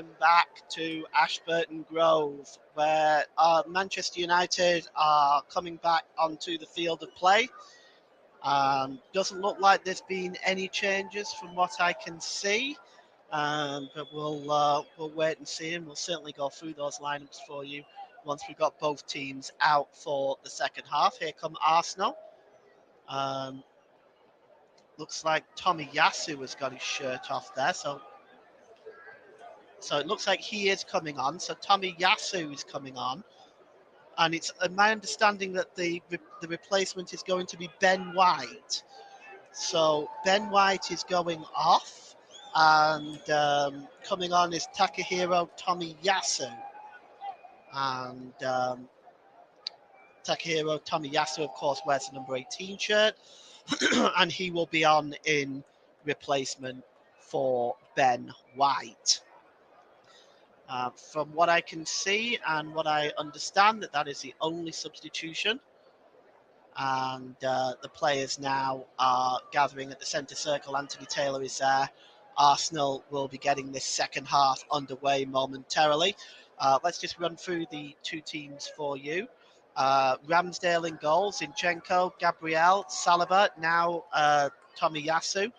welcome back to Ashburton Grove, where Manchester United are coming back onto the field of play. Doesn't look like there's been any changes from what I can see, but we'll wait and see, and we'll certainly go through those lineups for you once we've got both teams out for the second half. Here come Arsenal. Looks like Tomiyasu has got his shirt off there, so it looks like he is coming on. So Tomiyasu is coming on, and it's my understanding that the replacement is going to be Ben White. So Ben White is going off, and coming on is Takahiro Tomiyasu. And Takahiro Tomiyasu, of course, wears the number 18 shirt, and he will be on in replacement for Ben White. From what I can see and what I understand, that is the only substitution. And the players now are gathering at the centre circle. Anthony Taylor is there. Arsenal will be getting this second half underway momentarily. Let's just run through the two teams for you. Ramsdale in goal, Zinchenko, Gabriel, Saliba, now Tomiyasu,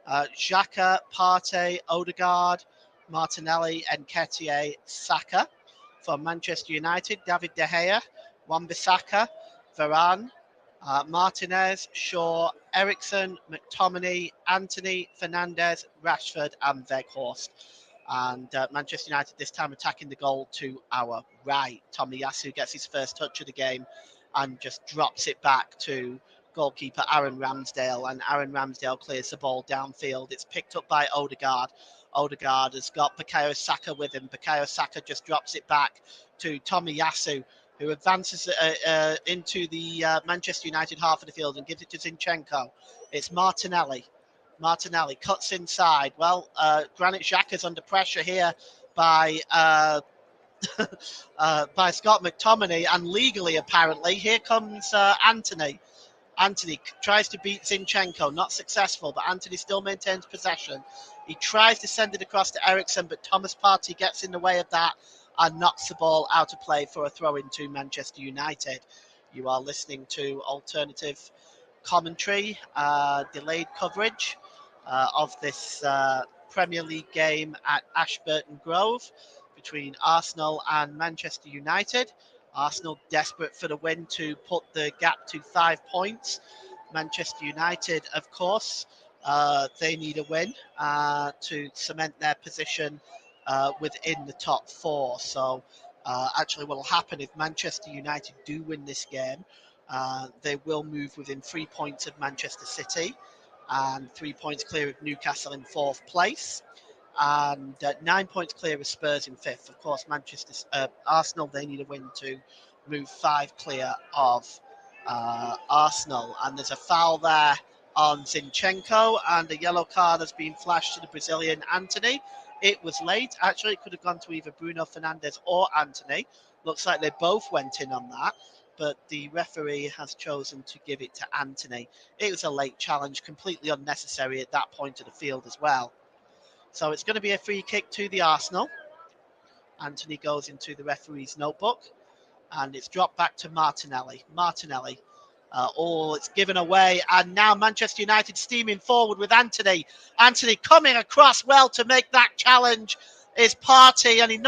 Xhaka, Partey, Odegaard, Martinelli, Nketiah, Saka. For Manchester United, David De Gea, Wan-Bissaka, Varane, Martinez, Shaw, Eriksen, McTominay, Antony, Fernandes, Rashford, and Weghorst. And Manchester United this time attacking the goal to our right. Tomiyasu gets his first touch of the game and just drops it back to goalkeeper Aaron Ramsdale, and Aaron Ramsdale clears the ball downfield. It's picked up by Odegaard. Odegaard has got Bukayo Saka with him. Bukayo Saka just drops it back to Tomiyasu, who advances into the Manchester United half of the field and gives it to Zinchenko. It's Martinelli. Martinelli cuts inside. Well, Granit Xhaka's under pressure here by by Scott McTominay, and legally apparently. Here comes Antony. Antony tries to beat Zinchenko, not successful, but Antony still maintains possession. He tries to send it across to Eriksen, but Thomas Partey gets in the way of that and knocks the ball out of play for a throw into Manchester United. You are listening to alternative commentary, delayed coverage of this Premier League game at Ashburton Grove between Arsenal and Manchester United. Arsenal desperate for the win to put the gap to 5 points. Manchester United, of course, they need a win to cement their position within the top 4. So actually what will happen if Manchester United do win this game, they will move within 3 points of Manchester City and 3 points clear of Newcastle in 4th place, and 9 points clear of Spurs in 5th. Of course, Arsenal, they need a win to move 5 clear of Arsenal. And there's a foul there on Zinchenko, and a yellow card has been flashed to the Brazilian Antony. It was late. Actually, it could have gone to either Bruno Fernandes or Antony. Looks like they both went in on that, but the referee has chosen to give it to Antony. It was a late challenge, completely unnecessary at that point of the field as well. So it's going to be a free kick to the Arsenal. Antony goes into the referee's notebook, and it's dropped back to Martinelli. Martinelli. It's given away, and now Manchester United steaming forward with Antony. Antony coming across well to make that challenge is Partey, and he's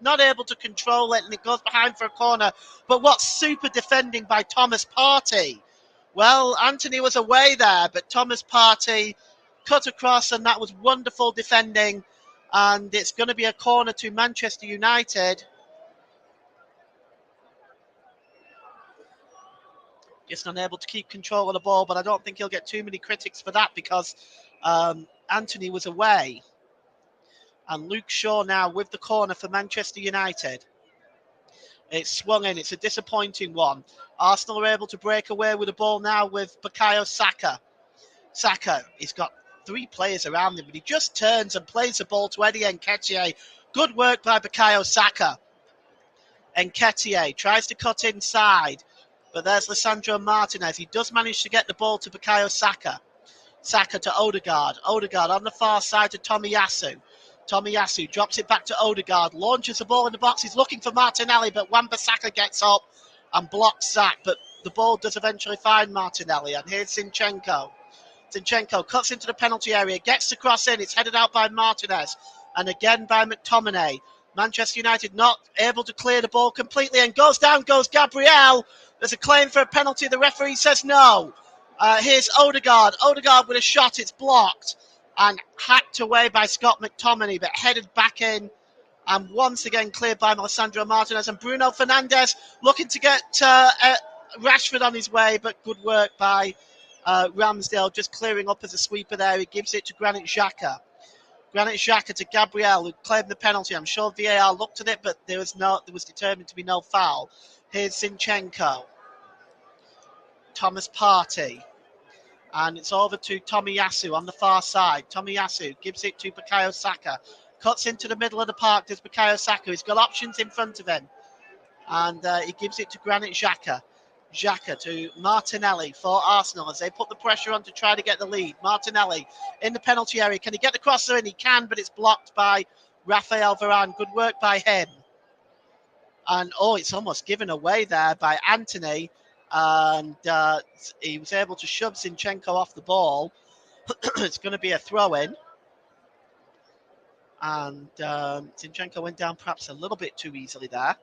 not able to control it, and it goes behind for a corner. But what super defending by Thomas Partey. Well, Antony was away there, but Thomas Partey cut across, and that was wonderful defending. And it's going to be a corner to Manchester United. Just unable to keep control of the ball, but I don't think he'll get too many critics for that because Antony was away. And Luke Shaw now with the corner for Manchester United. It's swung in. It's a disappointing one. Arsenal are able to break away with the ball now with Bukayo Saka. Saka, he's got 3 players around him, but he just turns and plays the ball to Eddie Nketiah. Good work by Bukayo Saka. Nketiah tries to cut inside, but there's Lisandro Martinez. He does manage to get the ball to Bukayo Saka. Saka to Odegaard. Odegaard on the far side to Tomiyasu. Tomiyasu drops it back to Odegaard, launches the ball in the box. He's looking for Martinelli, but Wan-Bissaka gets up and blocks Zach. But the ball does eventually find Martinelli. And here's Zinchenko. Zinchenko cuts into the penalty area, gets the cross in. It's headed out by Martinez and again by McTominay. Manchester United not able to clear the ball completely and goes Gabriel. There's a claim for a penalty. The referee says no. Here's Odegaard. Odegaard with a shot. It's blocked and hacked away by Scott McTominay, but headed back in and once again cleared by Alessandro Martinez. And Bruno Fernandes looking to get Rashford on his way, but good work by Ramsdale, just clearing up as a sweeper there. He gives it to Granit Xhaka. Granit Xhaka to Gabriel, who claimed the penalty. I'm sure VAR looked at it, but there was determined to be no foul. Here's Zinchenko. Thomas Partey. And it's over to Tomiyasu on the far side. Tomiyasu gives it to Bukayo Saka. Cuts into the middle of the park. There's Bukayo Saka. He's got options in front of him. And he gives it to Granit Xhaka. Xhaka to Martinelli for Arsenal as they put the pressure on to try to get the lead. Martinelli in the penalty area. Can he get the crosser in? He can, but it's blocked by Rafael Varane. Good work by him. And, it's almost given away there by Anthony. And he was able to shove Zinchenko off the ball. It's going to be a throw-in. And Zinchenko went down perhaps a little bit too easily there.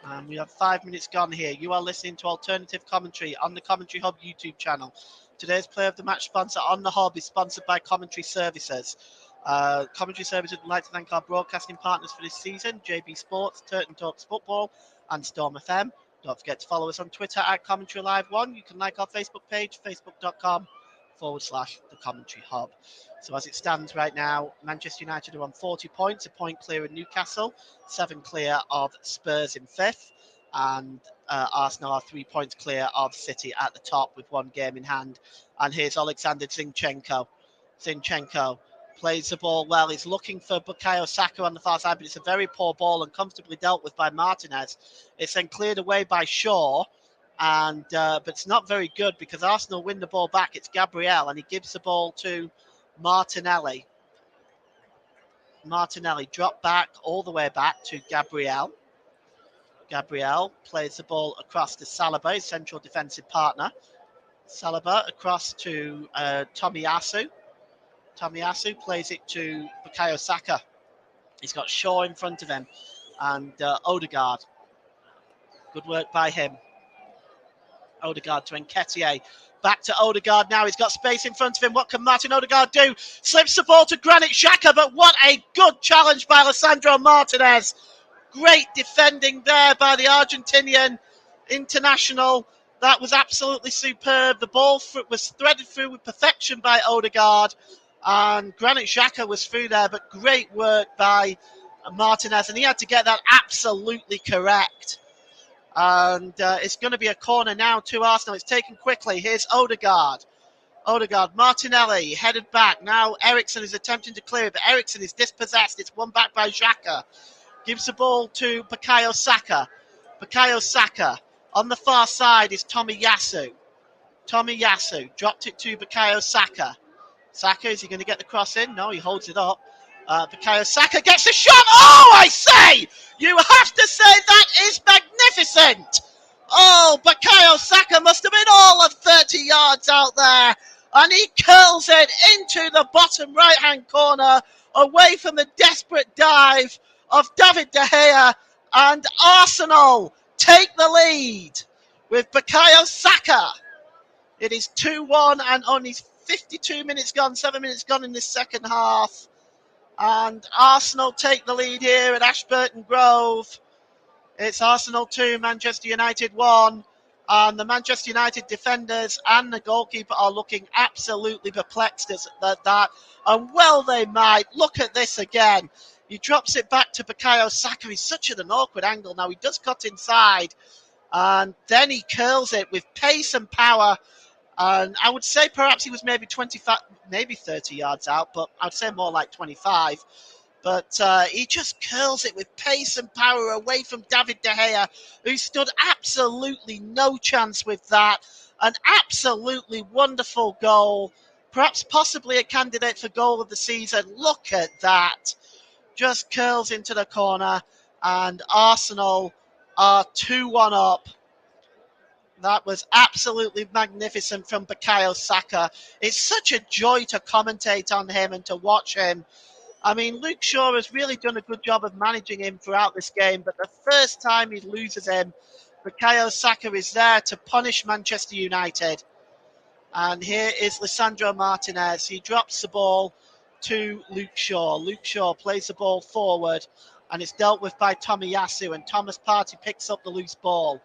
And we have 5 minutes gone here. You are listening to Alternative Commentary on the Commentary Hub YouTube channel. Today's Player of the Match sponsor on the Hub is sponsored by Commentary Services. Commentary Services would like to thank our broadcasting partners for this season, JB Sports, Turton Talks Football, and Storm FM. Don't forget to follow us on Twitter at Commentary Live 1. You can like our Facebook page, facebook.com/The Commentary Hub. So as it stands right now, Manchester United are on 40 points, a point clear of Newcastle, 7 clear of Spurs in 5th, and Arsenal are 3 points clear of City at the top with 1 game in hand. And here's Alexander Zinchenko. Zinchenko plays the ball well. He's looking for Bukayo Saka on the far side, but it's a very poor ball and comfortably dealt with by Martinez. It's then cleared away by Shaw. And but it's not very good because Arsenal win the ball back. It's Gabriel, and he gives the ball to Martinelli. Martinelli dropped back all the way back to Gabriel. Gabriel plays the ball across to Saliba, his central defensive partner. Saliba across to Tomiyasu. Tomiyasu plays it to Bukayo Saka. He's got Shaw in front of him and Odegaard. Good work by him. Odegaard to Nketiah. Back to Odegaard now. He's got space in front of him. What can Martin Odegaard do? Slips the ball to Granit Xhaka, but what a good challenge by Alessandro Martinez. Great defending there by the Argentinian international. That was absolutely superb. The ball was threaded through with perfection by Odegaard. And Granit Xhaka was through there, but great work by Martinez. And he had to get that absolutely correct. And it's going to be a corner now to Arsenal. It's taken quickly. Here's Odegaard. Odegaard, Martinelli headed back. Now Eriksen is attempting to clear it, but Eriksen is dispossessed. It's won back by Xhaka. Gives the ball to Bukayo Saka. Bukayo Saka. On the far side is Tomiyasu. Tomiyasu dropped it to Bukayo Saka. Saka, is he going to get the cross in? No, he holds it up. Bukayo Saka gets a shot. Oh, I say! You have to say that is magnificent. Oh, Bukayo Saka must have been all of 30 yards out there. And he curls it into the bottom right-hand corner away from the desperate dive of David De Gea. And Arsenal take the lead with Bukayo Saka. It is 2-1 and only 52 minutes gone, 7 minutes gone in this second half. And Arsenal take the lead here at Ashburton Grove. It's Arsenal 2, Manchester United 1. And the Manchester United defenders and the goalkeeper are looking absolutely perplexed at that. And well they might. Look at this again. He drops it back to Bukayo Saka. He's such at an awkward angle now. He does cut inside. And then he curls it with pace and power. And I would say perhaps he was maybe 25, maybe 30 yards out, but I'd say more like 25. But he just curls it with pace and power away from David De Gea, who stood absolutely no chance with that. An absolutely wonderful goal. perhaps possibly a candidate for goal of the season. Look at that. Just curls into the corner, and Arsenal are 2-1 up. That was absolutely magnificent from Bukayo Saka. It's such a joy to commentate on him and to watch him. I mean, Luke Shaw has really done a good job of managing him throughout this game, but the first time he loses him, Bukayo Saka is there to punish Manchester United. And here is Lisandro Martinez. He drops the ball to Luke Shaw. Luke Shaw plays the ball forward, and it's dealt with by Tomiyasu, and Thomas Partey picks up the loose ball.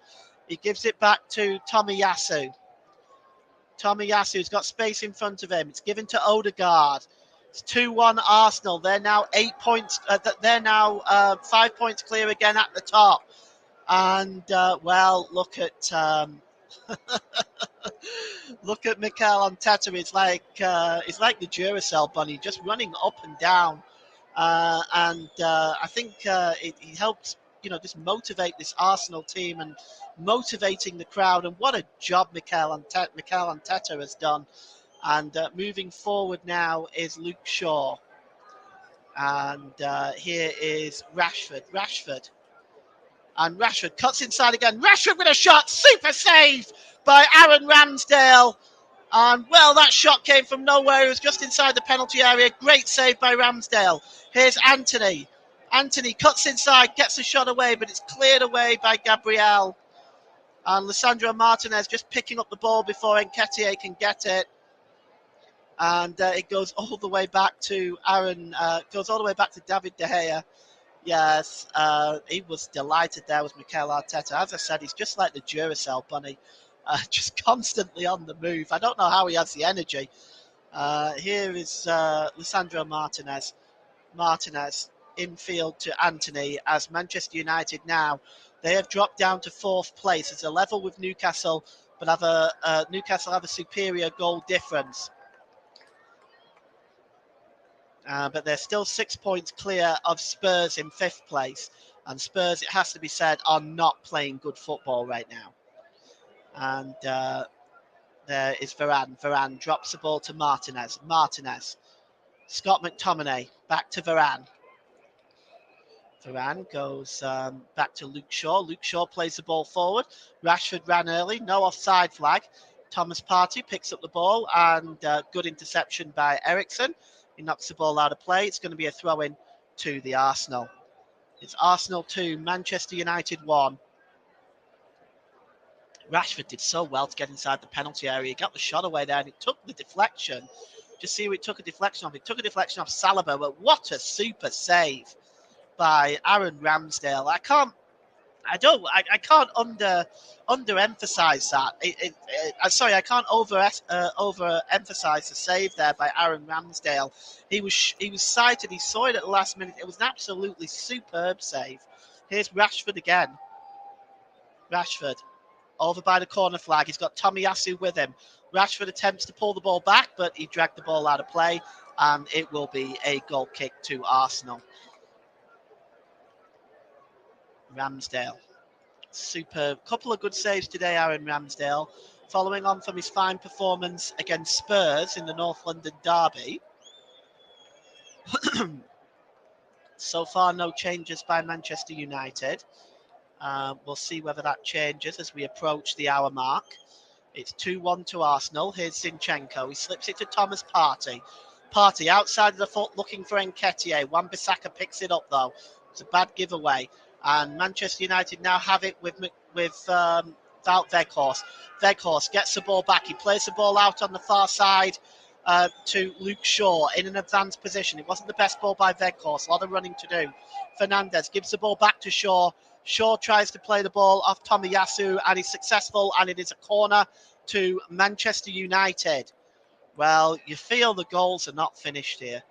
He gives it back to Tomiyasu. Tomiyasu's got space in front of him. It's given to Odegaard. It's 2-1 Arsenal. They're now 8 points. They're now 5 points clear again at the top. And well, look at look at Mikel Arteta. It's like the Duracell bunny, just running up and down. And I think it helps, just motivate this Arsenal team and motivating the crowd. And what a job Mikel Arteta has done. And moving forward now is Luke Shaw. And here is Rashford. And Rashford cuts inside again. Rashford with a shot. Super save by Aaron Ramsdale. And, well, that shot came from nowhere. It was just inside the penalty area. Great save by Ramsdale. Here's Anthony. Anthony cuts inside, gets the shot away, but it's cleared away by Gabriel. And Lisandro Martinez just picking up the ball before Nketiah can get it. And it goes all the way back to David De Gea. Yes, he was delighted there with Mikel Arteta. As I said, he's just like the Duracell bunny, just constantly on the move. I don't know how he has the energy. Here is Lisandro Martinez. Martinez infield to Anthony as Manchester United now. They have dropped down to 4th place. It's a level with Newcastle, but Newcastle have a superior goal difference. But they're still 6 points clear of Spurs in 5th place. And Spurs, it has to be said, are not playing good football right now. And there is Varane. Varane drops the ball to Martinez. Scott McTominay back to Varane. Varane goes back to Luke Shaw. Luke Shaw plays the ball forward. Rashford ran early. No offside flag. Thomas Partey picks up the ball and good interception by Eriksen. He knocks the ball out of play. It's going to be a throw-in to the Arsenal. It's Arsenal 2, Manchester United 1. Rashford did so well to get inside the penalty area. He got the shot away there and it took the deflection. Just see who it took a deflection off. It took a deflection off Saliba, but what a super save by Aaron Ramsdale. I can't underemphasize that. I can't overemphasize the save there by Aaron Ramsdale. He was sighted. He saw it at the last minute. It was an absolutely superb save. Here's Rashford again. Rashford over by the corner flag. He's got Tomiyasu with him. Rashford attempts to pull the ball back, but he dragged the ball out of play, and it will be a goal kick to Arsenal. Ramsdale. Superb. Couple of good saves today, Aaron Ramsdale, following on from his fine performance against Spurs in the North London derby. So far, no changes by Manchester United. We'll see whether that changes as we approach the hour mark. It's 2-1 to Arsenal. Here's Zinchenko. He slips it to Thomas Partey. Partey outside of the foot looking for Nketiah. Wan-Bissaka picks it up, though. It's a bad giveaway. And Manchester United now have it with Wout Weghorst. Weghorst gets the ball back. He plays the ball out on the far side to Luke Shaw in an advanced position. It wasn't the best ball by Weghorst. A lot of running to do. Fernandes gives the ball back to Shaw. Shaw tries to play the ball off Tomiyasu and he's successful, and it is a corner to Manchester United. Well, you feel the goals are not finished here.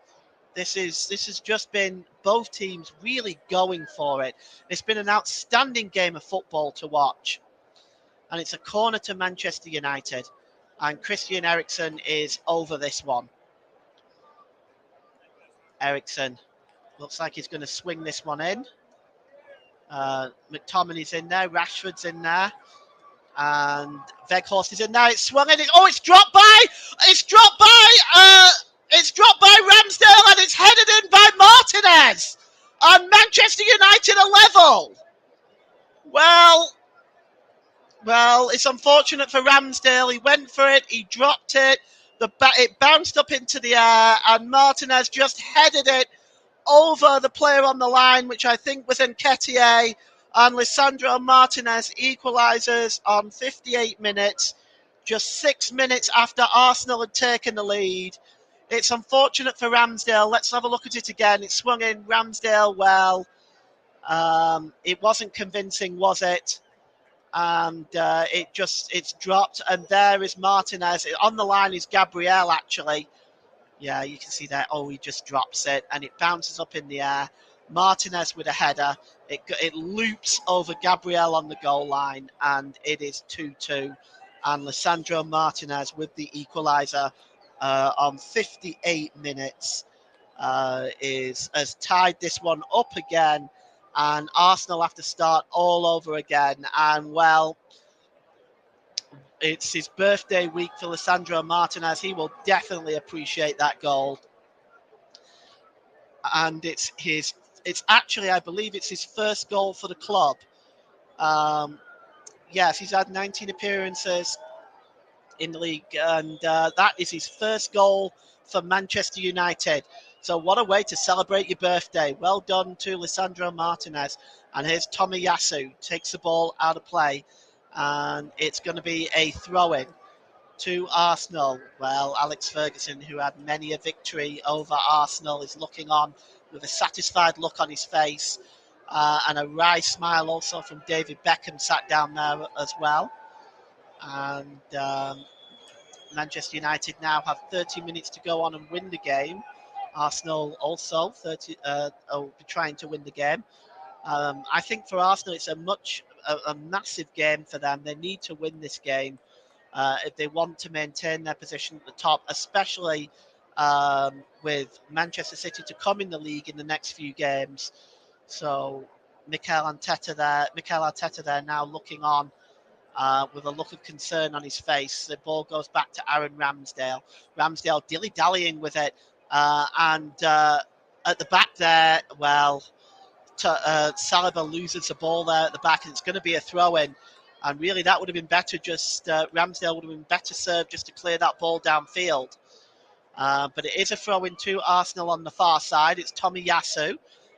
This has just been both teams really going for it. It's been an outstanding game of football to watch. And it's a corner to Manchester United. And Christian Eriksen is over this one. Eriksen looks like he's going to swing this one in. McTominay's in there. Rashford's in there. And Weghorst is in there. It's swung in. It's dropped by. It's dropped by. well, it's unfortunate for Ramsdale. He went for it, he dropped it, it bounced up into the air, and Martinez just headed it over the player on the line, which I think was Nketiah, and Lisandro Martinez equalises on 58 minutes, just 6 minutes after Arsenal had taken the lead. It's unfortunate for Ramsdale. Let's have a look at it again. It swung in Ramsdale well. It wasn't convincing, was it? And it's dropped. And there is Martinez. On the line is Gabriel, actually. Yeah, you can see there. Oh, he just drops it, and it bounces up in the air. Martinez with a header. It loops over Gabriel on the goal line, and it is 2-2. And Lisandro Martinez with the equaliser on 58 minutes has tied this one up again, and Arsenal have to start all over again. And well, it's his birthday week for Lisandro Martinez. He will definitely appreciate that goal. And it's actually, I believe it's his first goal for the club. Yes, he's had 19 appearances in the league, and that is his first goal for Manchester United. So what a way to celebrate your birthday. Well done to Lisandro Martinez. And here's Tomiyasu, takes the ball out of play, and it's going to be a throw-in to Arsenal. Well, Alex Ferguson, who had many a victory over Arsenal, is looking on with a satisfied look on his face, and a wry smile also from David Beckham sat down there as well. And Manchester United now have 30 minutes to go on and win the game. Arsenal also will be trying to win the game. I think for Arsenal it's a massive game for them. They need to win this game if they want to maintain their position at the top, especially with Manchester City to come in the league in the next few games. So Mikel Arteta there now looking on with a look of concern on his face. The ball goes back to Aaron Ramsdale. Ramsdale dilly-dallying with it. And at the back there, well, Saliba loses the ball there at the back, and it's going to be a throw-in. And really, that would have been better. Ramsdale would have been better served just to clear that ball downfield. But it is a throw-in to Arsenal on the far side. It's Tomiyasu.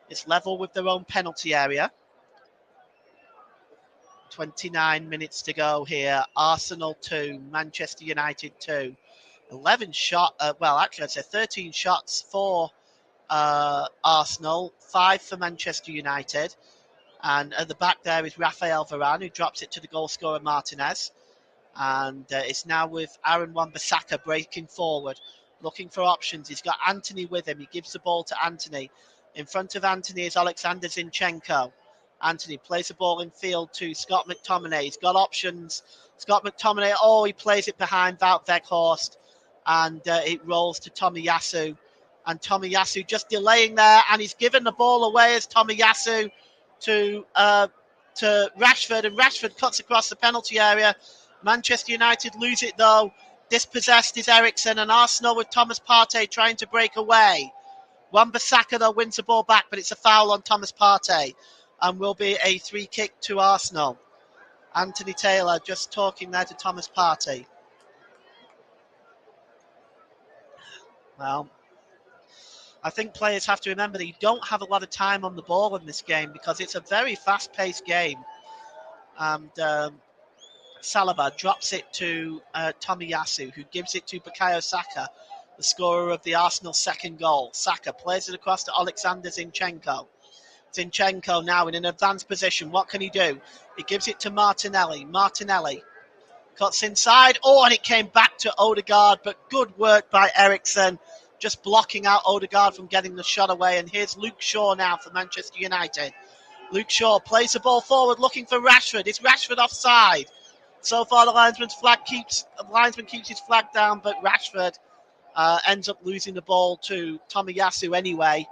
It's level with their own penalty area. 29 minutes to go here. Arsenal 2, Manchester United 2. 11 shot. Well, actually, I'd say 13 shots for Arsenal, 5 for Manchester United. And at the back there is Rafael Varane, who drops it to the goal scorer Martinez. And it's now with Aaron Wan-Bissaka breaking forward, looking for options. He's got Antony with him. He gives the ball to Antony. In front of Antony is Alexander Zinchenko. Antony plays the ball in field to Scott McTominay. He's got options. Scott McTominay, he plays it behind Wout Weghorst. And it rolls to Tomiyasu. And Tomiyasu just delaying there. And he's given the ball away as Tomiyasu to Rashford. And Rashford cuts across the penalty area. Manchester United lose it though. Dispossessed is Eriksen, and Arsenal with Thomas Partey trying to break away. Wan-Bissaka though wins the ball back, but it's a foul on Thomas Partey. And will be a free kick to Arsenal. Anthony Taylor just talking there to Thomas Partey. Well, I think players have to remember that you don't have a lot of time on the ball in this game because it's a very fast-paced game. And Saliba drops it to Tomiyasu, who gives it to Bukayo Saka, the scorer of the Arsenal second goal. Saka plays it across to Alexander Zinchenko. Zinchenko now in an advanced position. What can he do? He gives it to Martinelli. Martinelli cuts inside. And it came back to Odegaard, but good work by Eriksen, just blocking out Odegaard from getting the shot away. And here's Luke Shaw now for Manchester United. Luke Shaw plays the ball forward, looking for Rashford. Is Rashford offside? So far, the linesman keeps his flag down, but Rashford ends up losing the ball to Tomiyasu anyway.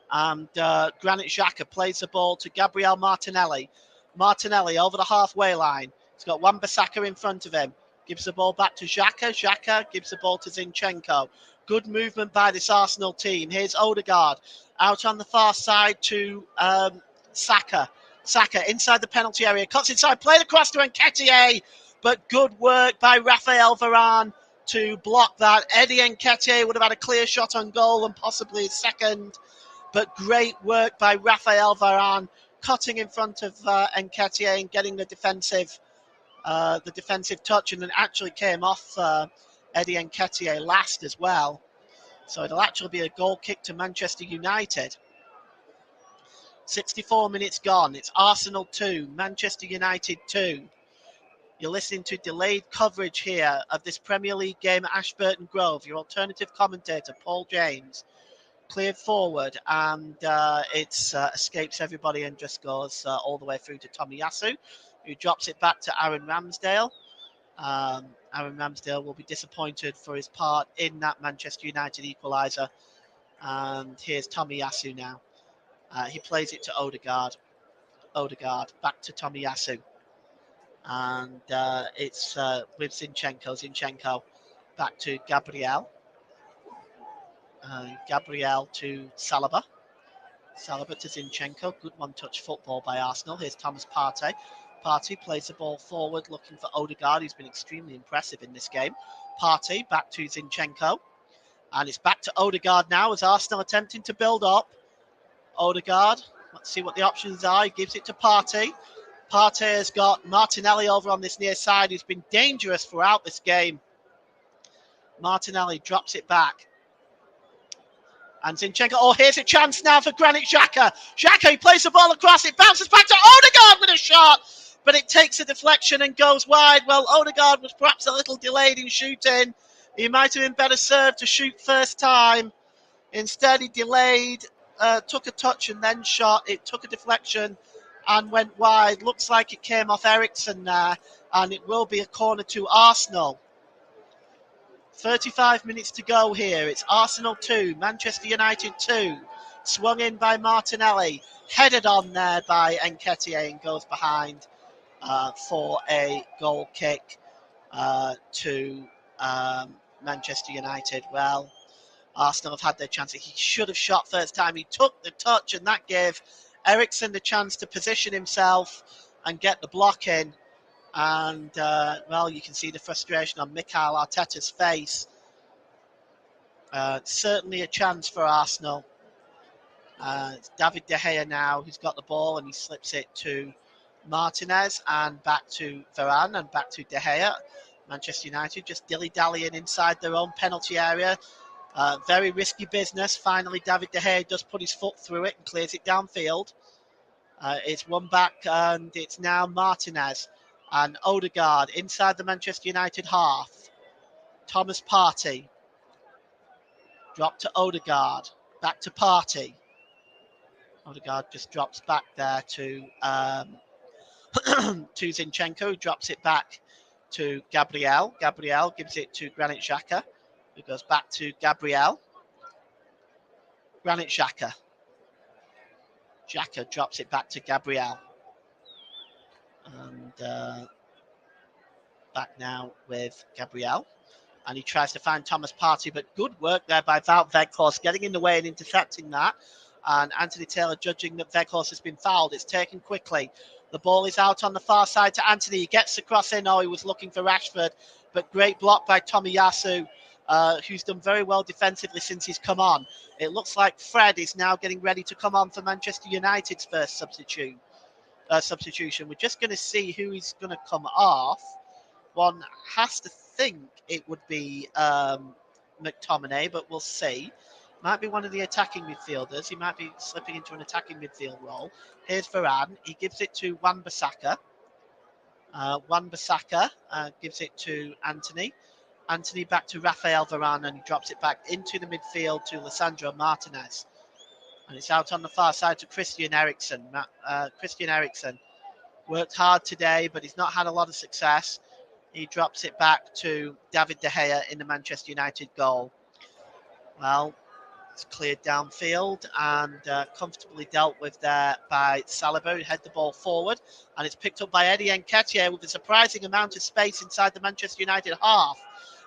And Granit Xhaka plays the ball to Gabriel Martinelli. Martinelli over the halfway line. He's got Wan-Bissaka in front of him. Gives the ball back to Xhaka. Xhaka gives the ball to Zinchenko. Good movement by this Arsenal team. Here's Odegaard out on the far side to Saka. Saka inside the penalty area, cuts inside, played across to Nketiah, but good work by Raphael Varane to block that. Eddie Nketiah would have had a clear shot on goal and possibly a second, but great work by Raphael Varane, cutting in front of Nketiah and getting the defensive touch, and then actually came off Eddie Nketiah last as well. So it'll actually be a goal kick to Manchester United. 64 minutes gone. It's Arsenal 2, Manchester United 2. You're listening to delayed coverage here of this Premier League game at Ashburton Grove. Your alternative commentator, Paul James, cleared forward, and it escapes everybody and just goes all the way through to Tomiyasu, who drops it back to Aaron Ramsdale. Aaron Ramsdale will be disappointed for his part in that Manchester United equaliser. And here's Tomiyasu now. He plays it to Odegaard. Odegaard back to Tomiyasu. And it's with Zinchenko. Zinchenko back to Gabriel. Gabriel to Saliba. Saliba to Zinchenko. Good one-touch football by Arsenal. Here's Thomas Partey. Partey plays the ball forward, looking for Odegaard, who's been extremely impressive in this game. Partey back to Zinchenko. And it's back to Odegaard now as Arsenal attempting to build up. Odegaard, let's see what the options are. He gives it to Partey. Partey has got Martinelli over on this near side, who's been dangerous throughout this game. Martinelli drops it back. And Zinchenko, oh, here's a chance now for Granit Xhaka. Xhaka, he plays the ball across, it bounces back to Odegaard with a shot, but it takes a deflection and goes wide. Well, Odegaard was perhaps a little delayed in shooting. He might have been better served to shoot first time. Instead, he delayed, took a touch and then shot. It took a deflection and went wide. Looks like it came off Eriksen there, and it will be a corner to Arsenal. 35 minutes to go here. It's Arsenal 2, Manchester United 2. Swung in by Martinelli. Headed on there by Nketiah and goes behind for a goal kick to Manchester United. Well, Arsenal have had their chance. He should have shot first time. He took the touch, and that gave Eriksen the chance to position himself and get the block in. And, well, you can see the frustration on Mikel Arteta's face. Certainly a chance for Arsenal. It's David De Gea now who's got the ball, and he slips it to Martinez and back to Varane and back to De Gea. Manchester United just dilly-dallying inside their own penalty area. Very risky business. Finally, David De Gea does put his foot through it and clears it downfield. It's one back, and it's now Martinez and Odegaard inside the Manchester United half. Thomas Partey. Drop to Odegaard. Back to Partey. Odegaard just drops back there to to Zinchenko, who drops it back to Gabriel. Gabriel gives it to Granit Xhaka, who goes back to Gabriel. Granit Xhaka. Xhaka drops it back to Gabriel. And back now with Gabriel. And he tries to find Thomas Partey, but good work there by Wout Weghorst, getting in the way and intercepting that. And Anthony Taylor judging that Weghorst has been fouled. It's taken quickly. The ball is out on the far side to Anthony. He gets the cross in. Oh, he was looking for Rashford, but great block by Tomiyasu, who's done very well defensively since he's come on. It looks like Fred is now getting ready to come on for Manchester United's first substitution. We're just going to see who is going to come off. One has to think it would be McTominay, but we'll see. Might be one of the attacking midfielders. He might be slipping into an attacking midfield role. Here's Varane. He gives it to Wan-Bissaka. Wan-Bissaka gives it to Anthony. Anthony back to Raphael Varane, and he drops it back into the midfield to Lisandro Martinez. And it's out on the far side to Christian Eriksen. Christian Eriksen worked hard today, but he's not had a lot of success. He drops it back to David De Gea in the Manchester United goal. Well, it's cleared downfield and comfortably dealt with there by Saliba, who head the ball forward. And it's picked up by Eddie Nketiah with a surprising amount of space inside the Manchester United half.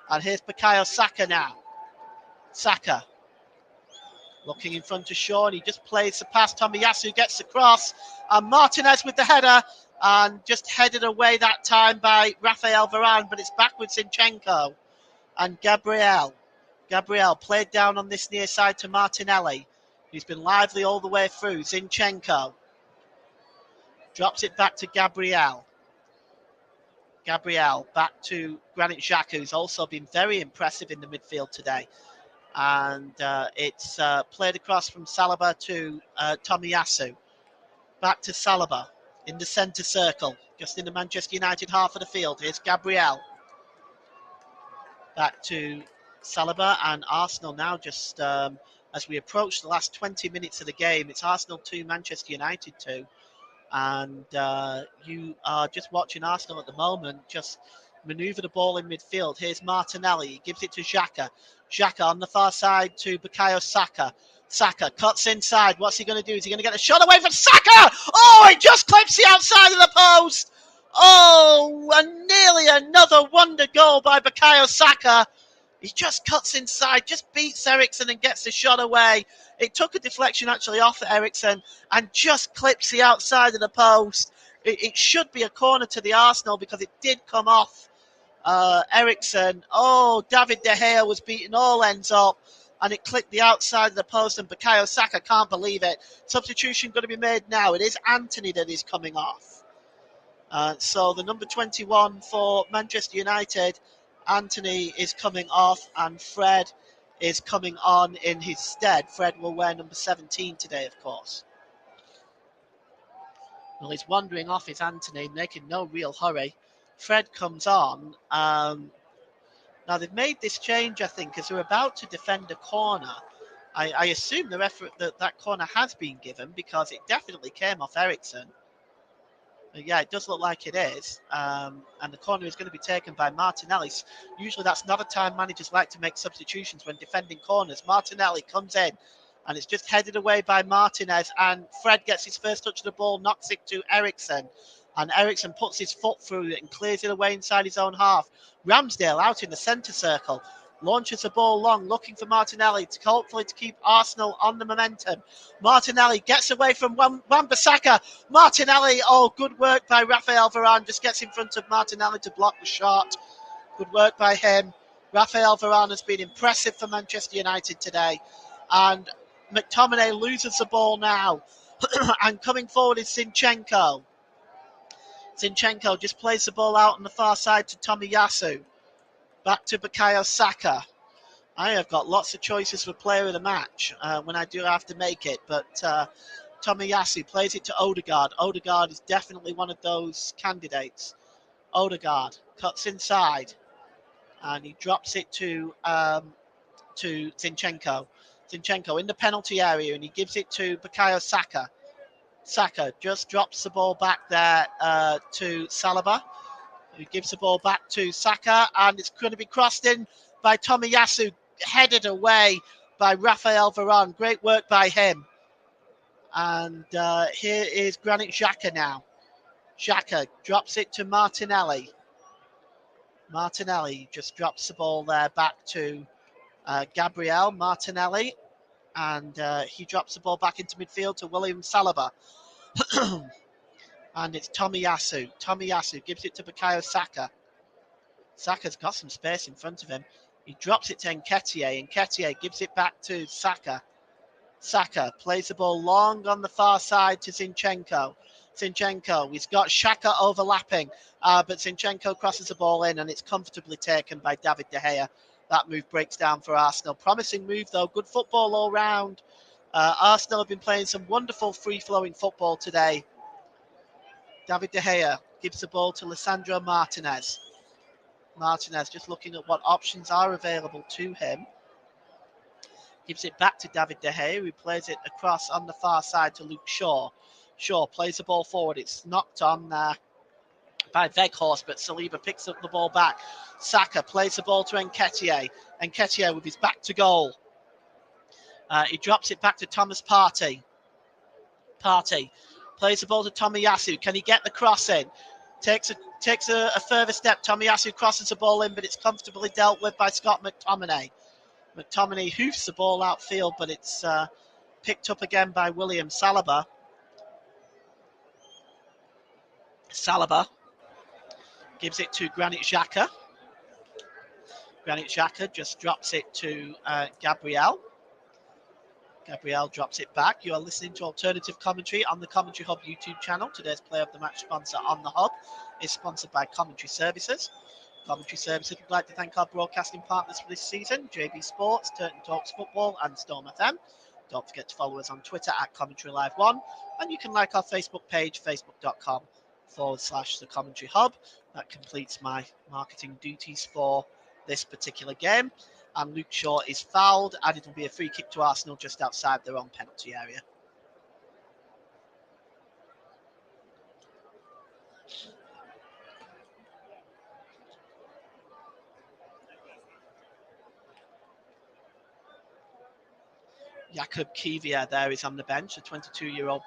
And here's Bukayo Saka now. Saka. Looking in front of Shaw, and he just plays the pass. Tomiyasu gets the cross, and Martinez with the header, and just headed away that time by Rafael Varane, but it's back with Zinchenko and Gabriel. Gabriel played down on this near side to Martinelli, who's been lively all the way through. Zinchenko drops it back to Gabriel. Gabriel back to Granit Xhaka, who's also been very impressive in the midfield today. And it's played across from Saliba to Tomiyasu. Back to Saliba in the centre circle, just in the Manchester United half of the field. Here's Gabriel. Back to Saliba, and Arsenal now just as we approach the last 20 minutes of the game, it's Arsenal 2, Manchester United 2. And you are just watching Arsenal at the moment just manoeuvre the ball in midfield. Here's Martinelli. He gives it to Xhaka. Xhaka on the far side to Bukayo Saka. Saka cuts inside. What's he going to do? Is he going to get a shot away from Saka? Oh, it just clips the outside of the post. Oh, and nearly another wonder goal by Bukayo Saka. He just cuts inside, just beats Eriksen and gets the shot away. It took a deflection actually off Eriksen and just clips the outside of the post. It should be a corner to the Arsenal because it did come off Eriksen. Oh, David De Gea was beating all ends up and it clipped the outside of the post, and Bukayo Saka can't believe it. Substitution going to be made now. It is Antony that is coming off. So the number 21 for Manchester United, Antony, is coming off, and Fred is coming on in his stead. Fred will wear number 17 today, of course. Well, he's wandering off, his Antony, making no real hurry. Fred comes on. Now, they've made this change, I think, as they're about to defend a corner. I assume the referee that corner has been given because it definitely came off Eriksen. Yeah, it does look like it is. And the corner is going to be taken by Martinelli. Usually that's not a time managers like to make substitutions when defending corners. Martinelli comes in and it's just headed away by Martinez, and Fred gets his first touch of the ball, knocks it to Eriksen. And Eriksen puts his foot through it and clears it away inside his own half. Ramsdale out in the centre circle. Launches the ball long, looking for Martinelli to hopefully to keep Arsenal on the momentum. Martinelli gets away from Wan-Bissaka. Martinelli, oh, good work by Rafael Varane. Just gets in front of Martinelli to block the shot. Good work by him. Rafael Varane has been impressive for Manchester United today. And McTominay loses the ball now. And coming forward is Zinchenko. Zinchenko just plays the ball out on the far side to Tomiyasu. Back to Bukayo Saka. I have got lots of choices for player of the match when I do have to make it. But Tomiyasu plays it to Odegaard. Odegaard is definitely one of those candidates. Odegaard cuts inside. And he drops it to Zinchenko. Zinchenko in the penalty area, and he gives it to Bukayo Saka. Saka just drops the ball back there to Saliba, who gives the ball back to Saka, and it's going to be crossed in by Tomiyasu, headed away by Rafael Varane. Great work by him. And here is Granit Xhaka now. Xhaka drops it to Martinelli. Martinelli just drops the ball there back to Gabriel Martinelli, and he drops the ball back into midfield to William Saliba. And it's Tomiyasu. Tomiyasu gives it to Bukayo Saka. Saka's got some space in front of him. He drops it to Nketiah. Nketiah gives it back to Saka. Saka plays the ball long on the far side to Zinchenko. Zinchenko, he's got Xhaka overlapping, but Zinchenko crosses the ball in, and it's comfortably taken by David De Gea. That move breaks down for Arsenal. Promising move, though. Good football all round. Arsenal have been playing some wonderful free-flowing football today. David De Gea gives the ball to Lisandro Martinez. Martinez just looking at what options are available to him. Gives it back to David De Gea, who plays it across on the far side to Luke Shaw. Shaw plays the ball forward. It's knocked on by Weghorst, but Saliba picks up the ball back. Saka plays the ball to Nketiah. Nketiah with his back to goal. He drops it back to Thomas Partey. Partey plays the ball to Tomiyasu. Can he get the cross in? Takes a further step. Tomiyasu crosses the ball in, but it's comfortably dealt with by Scott McTominay. McTominay hoofs the ball outfield, but it's picked up again by William Saliba. Saliba gives it to Granit Xhaka. Granit Xhaka just drops it to Gabriel. Gabriel drops it back. You are listening to Alternative Commentary on the Commentary Hub YouTube channel. Today's Player of the Match sponsor on the Hub is sponsored by Commentary Services. Commentary Services would like to thank our broadcasting partners for this season, JB Sports, Turton Talks Football and Storm FM. Don't forget to follow us on Twitter at Commentary Live 1, and you can like our Facebook page, facebook.com/The Commentary Hub. That completes my marketing duties for this particular game. And Luke Shaw is fouled, and it'll be a free kick to Arsenal just outside their own penalty area. Jakub Kivior there is on the bench, a 22-year-old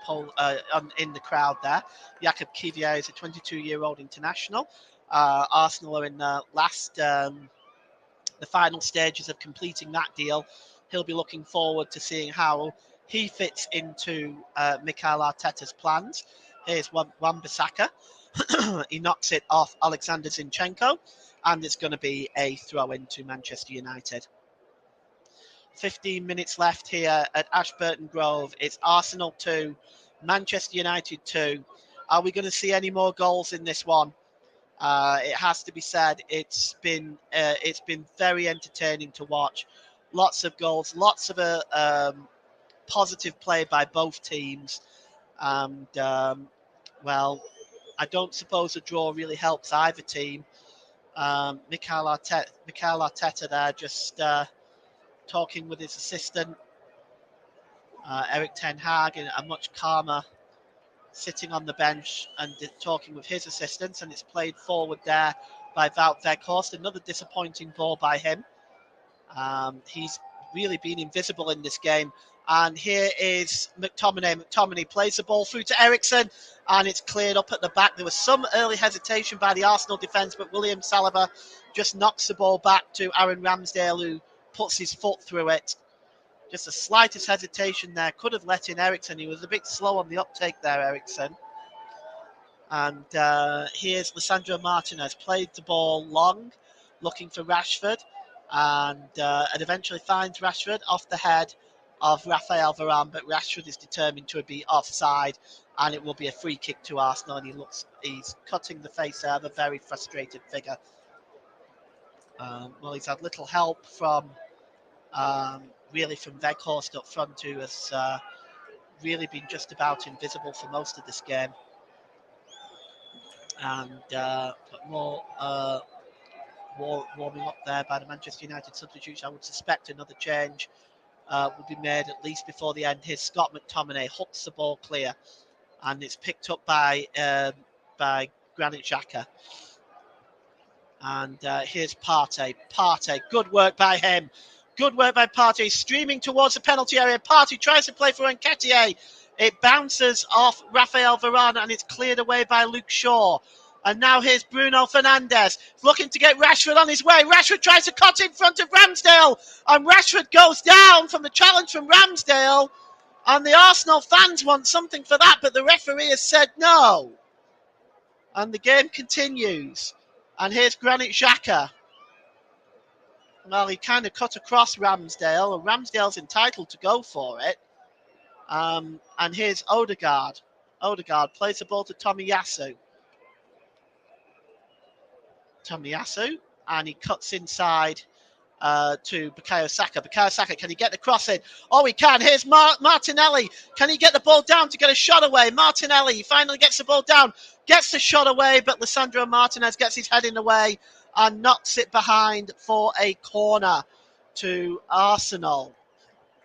in the crowd there. Jakub Kivior is a 22-year-old international. Arsenal are in the final stages of completing that deal. He'll be looking forward to seeing how he fits into Mikel Arteta's plans. Here's Wan-Bissaka. He knocks it off Alexander Zinchenko, and it's going to be a throw-in to Manchester United. 15 minutes left here at Ashburton Grove. It's Arsenal 2, Manchester United 2. Are we going to see any more goals in this one? It has to be said, it's been very entertaining to watch. Lots of goals, lots of positive play by both teams. And, well, I don't suppose a draw really helps either team. Mikel Arteta there just talking with his assistant, Erik ten Hag, in a much calmer, sitting on the bench and talking with his assistants, and it's played forward there by Wout Weghorst. Another disappointing ball by him. He's really been invisible in this game. And here is McTominay. McTominay plays the ball through to Eriksen, and it's cleared up at the back. There was some early hesitation by the Arsenal defence, but William Saliba just knocks the ball back to Aaron Ramsdale, who puts his foot through it. Just the slightest hesitation there. Could have let in Eriksen. He was a bit slow on the uptake there, Eriksen. And here's Lisandro Martinez. Played the ball long, looking for Rashford. And eventually finds Rashford off the head of Rafael Varane. But Rashford is determined to be offside. And it will be a free kick to Arsenal. And he's cutting the face out of a very frustrated figure. Well, he's had little help from really from Weghorst up front, who has really been just about invisible for most of this game. And more warming up there by the Manchester United substitution. I would suspect another change will be made at least before the end. Here's Scott McTominay, hooks the ball clear, and it's picked up by Granit Xhaka. And here's Partey. Partey, good work by him. Good work by Partey, streaming towards the penalty area. Partey tries to play for Nketiah. It bounces off Rafael Varane, and it's cleared away by Luke Shaw. And now here's Bruno Fernandes, looking to get Rashford on his way. Rashford tries to cut in front of Ramsdale, and Rashford goes down from the challenge from Ramsdale. And the Arsenal fans want something for that, but the referee has said no. And the game continues. And here's Granit Xhaka. Well, he kind of cut across Ramsdale, and Ramsdale's entitled to go for it. And here's Odegaard. Odegaard plays the ball to Tomiyasu. And he cuts inside to Bukayo Saka. Bukayo Saka, can he get the cross in? Oh, he can. Here's Martinelli. Can he get the ball down to get a shot away? Martinelli, he finally gets the ball down, gets the shot away, but Lisandro Martinez gets his head in the way and knocks it behind for a corner to Arsenal.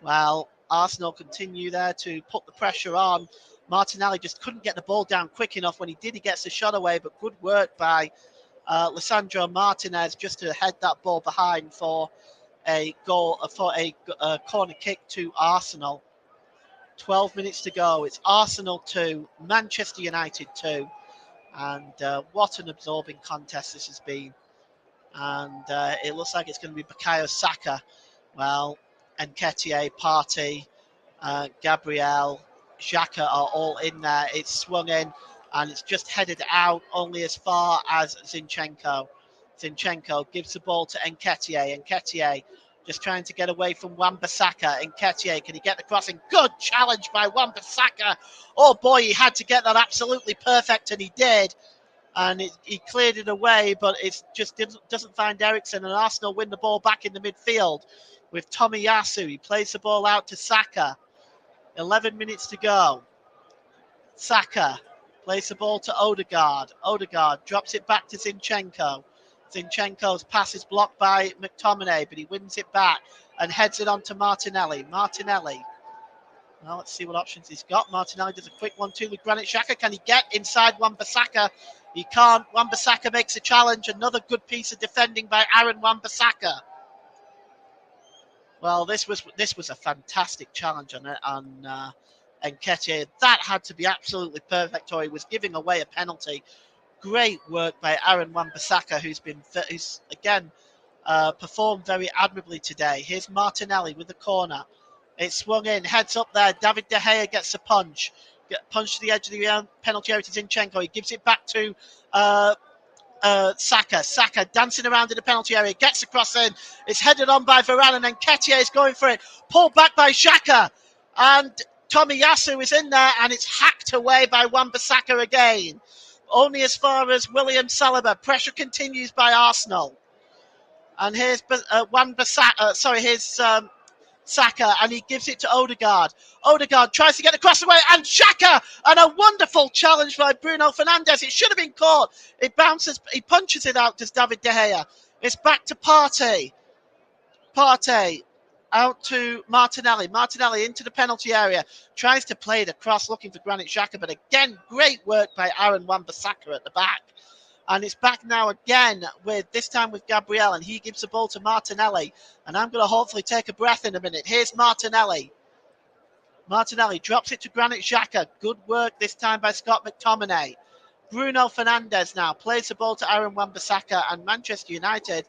Well, Arsenal continue there to put the pressure on. Martinelli just couldn't get the ball down quick enough. When he did, he gets the shot away, but good work by Lisandro Martinez just to head that ball behind for a goal, for a corner kick to Arsenal. 12 minutes to go. It's Arsenal 2, Manchester United 2. And what an absorbing contest this has been. And it looks like it's going to be Bukayo Saka Well, Nketiah, Partey, Gabriel, Xhaka are all in there. It's swung in and it's just headed out only as far as Zinchenko. Zinchenko gives the ball to Nketiah. Nketiah just trying to get away from Wan-Bissaka. Nketiah, can he get the crossing? Good challenge by Wan-Bissaka. Oh boy, he had to get that absolutely perfect, and he did. And he cleared it away, but it just doesn't find Eriksen, and Arsenal win the ball back in the midfield with Tomiyasu. He plays the ball out to Saka. 11 minutes to go. Saka plays the ball to Odegaard. Odegaard drops it back to Zinchenko. Zinchenko's pass is blocked by McTominay, but he wins it back and heads it on to Martinelli. Martinelli. Well, let's see what options he's got. Martinelli does a quick 1-2 with Granit Xhaka. Can he get inside Wan-Bissaka? He can't. Wan-Bissaka makes a challenge. Another good piece of defending by Aaron Wan-Bissaka. Well, this was a fantastic challenge on Nketiah. That had to be absolutely perfect, or he was giving away a penalty. Great work by Aaron Wan-Bissaka, who's again performed very admirably today. Here's Martinelli with the corner. It's swung in, heads up there. David De Gea gets a punch. Punch to the edge of the penalty area to Zinchenko. He gives it back to Saka. Saka dancing around in the penalty area. Gets across in. It's headed on by Varane, and then Nketiah is going for it. Pulled back by Xhaka. And Tomiyasu is in there, and it's hacked away by Wan-Bissaka again. Only as far as William Saliba. Pressure continues by Arsenal. And here's Saka, and he gives it to Odegaard. Odegaard tries to get across the way, and Xhaka, and a wonderful challenge by Bruno Fernandes. It should have been caught. It bounces, he punches it out, does David De Gea. It's back to Partey. Partey out to Martinelli. Martinelli into the penalty area. Tries to play it across, looking for Granit Xhaka, but again, great work by Aaron Wan-Bissaka at the back. And it's back now again, this time with Gabriel, and he gives the ball to Martinelli. And I'm going to hopefully take a breath in a minute. Here's Martinelli. Martinelli drops it to Granit Xhaka. Good work this time by Scott McTominay. Bruno Fernandes now plays the ball to Aaron Wan-Bissaka, and Manchester United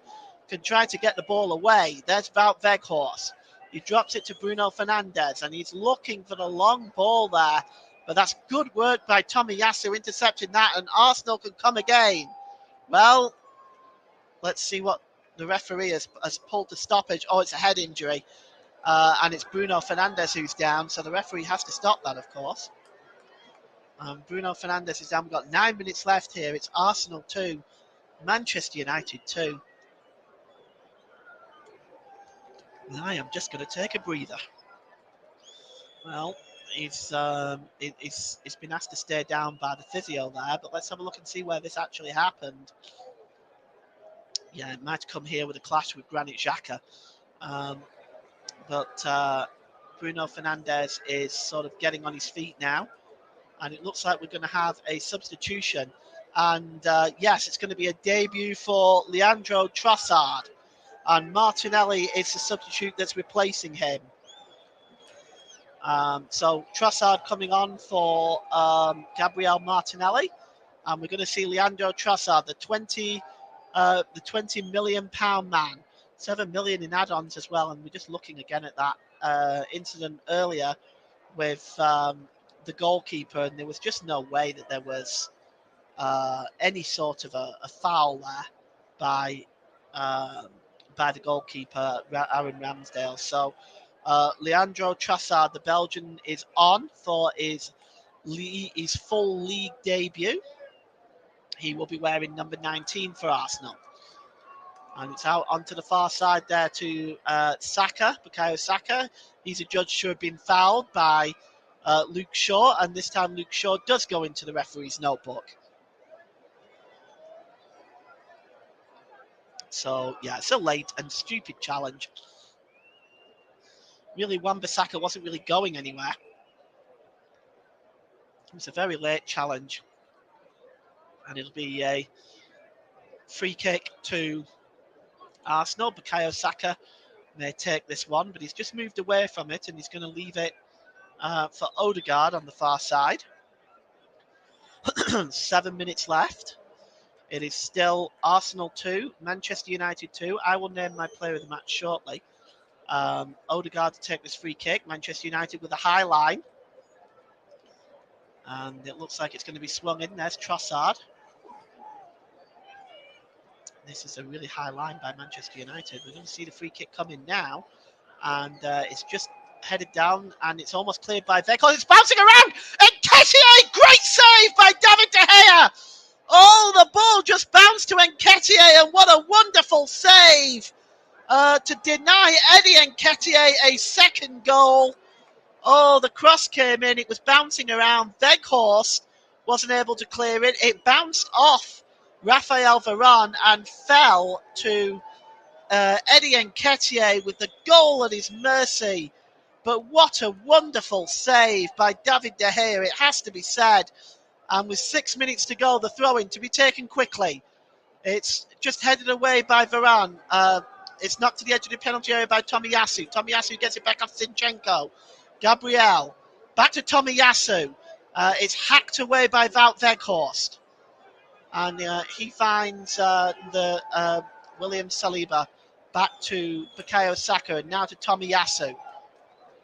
can try to get the ball away. There's Wout Weghorst. He drops it to Bruno Fernandes, and he's looking for the long ball there. But that's good work by Tomiyasu intercepting that, and Arsenal can come again. Well, let's see what the referee has pulled the stoppage. Oh, it's a head injury. And it's Bruno Fernandes who's down, so the referee has to stop that, of course. Bruno Fernandes is down. We've got 9 minutes left here. It's Arsenal 2, Manchester United 2. And I am just going to take a breather. Well, he's been asked to stay down by the physio there, but let's have a look and see where this actually happened. Yeah, it might come here with a clash with Granit Xhaka. But Bruno Fernandes is sort of getting on his feet now, and it looks like we're going to have a substitution. And yes, it's going to be a debut for Leandro Trossard, and Martinelli is the substitute that's replacing him. So Trossard coming on for Gabriel Martinelli, and we're going to see Leandro Trossard, the 20 million pound man, 7 million in add-ons as well. And we're just looking again at that incident earlier with the goalkeeper, and there was just no way that there was any sort of a foul there by the goalkeeper, Aaron Ramsdale. So Leandro Trossard, the Belgian, is on for his full league debut. He will be wearing number 19 for Arsenal. And it's out onto the far side there to Bukayo Saka. He's adjudged to have been fouled by Luke Shaw, and this time Luke Shaw does go into the referee's notebook. So, yeah, it's a late and stupid challenge. Really, Wan-Bissaka wasn't really going anywhere. It was a very late challenge. And it'll be a free kick to Arsenal. Bukayo Saka may take this one, but he's just moved away from it, and he's going to leave it for Odegaard on the far side. 7 minutes left. It is still Arsenal 2, Manchester United 2. I will name my player of the match shortly. Odegaard to take this free kick. Manchester United with a high line. And it looks like it's going to be swung in. There's Trossard. This is a really high line by Manchester United. We're going to see the free kick come in now. And it's just headed down, and it's almost cleared by Weghorst. It's bouncing around! Nketiah! Great save by David De Gea! Oh, the ball just bounced to Nketiah, and what a wonderful save to deny Eddie Nketiah a second goal. Oh, the cross came in. It was bouncing around. Weghorst wasn't able to clear it. It bounced off Raphael Varane and fell to Eddie Nketiah with the goal at his mercy. But what a wonderful save by David De Gea, it has to be said. And with 6 minutes to go, the throw-in to be taken quickly. It's just headed away by Varane. It's knocked to the edge of the penalty area by Tomiyasu. Tomiyasu gets it back off Zinchenko. Gabriel. Back to Tomiyasu. It's hacked away by Wout Weghorst. And he finds the William Saliba. Back to Bukayo Saka. And now to Tomiyasu.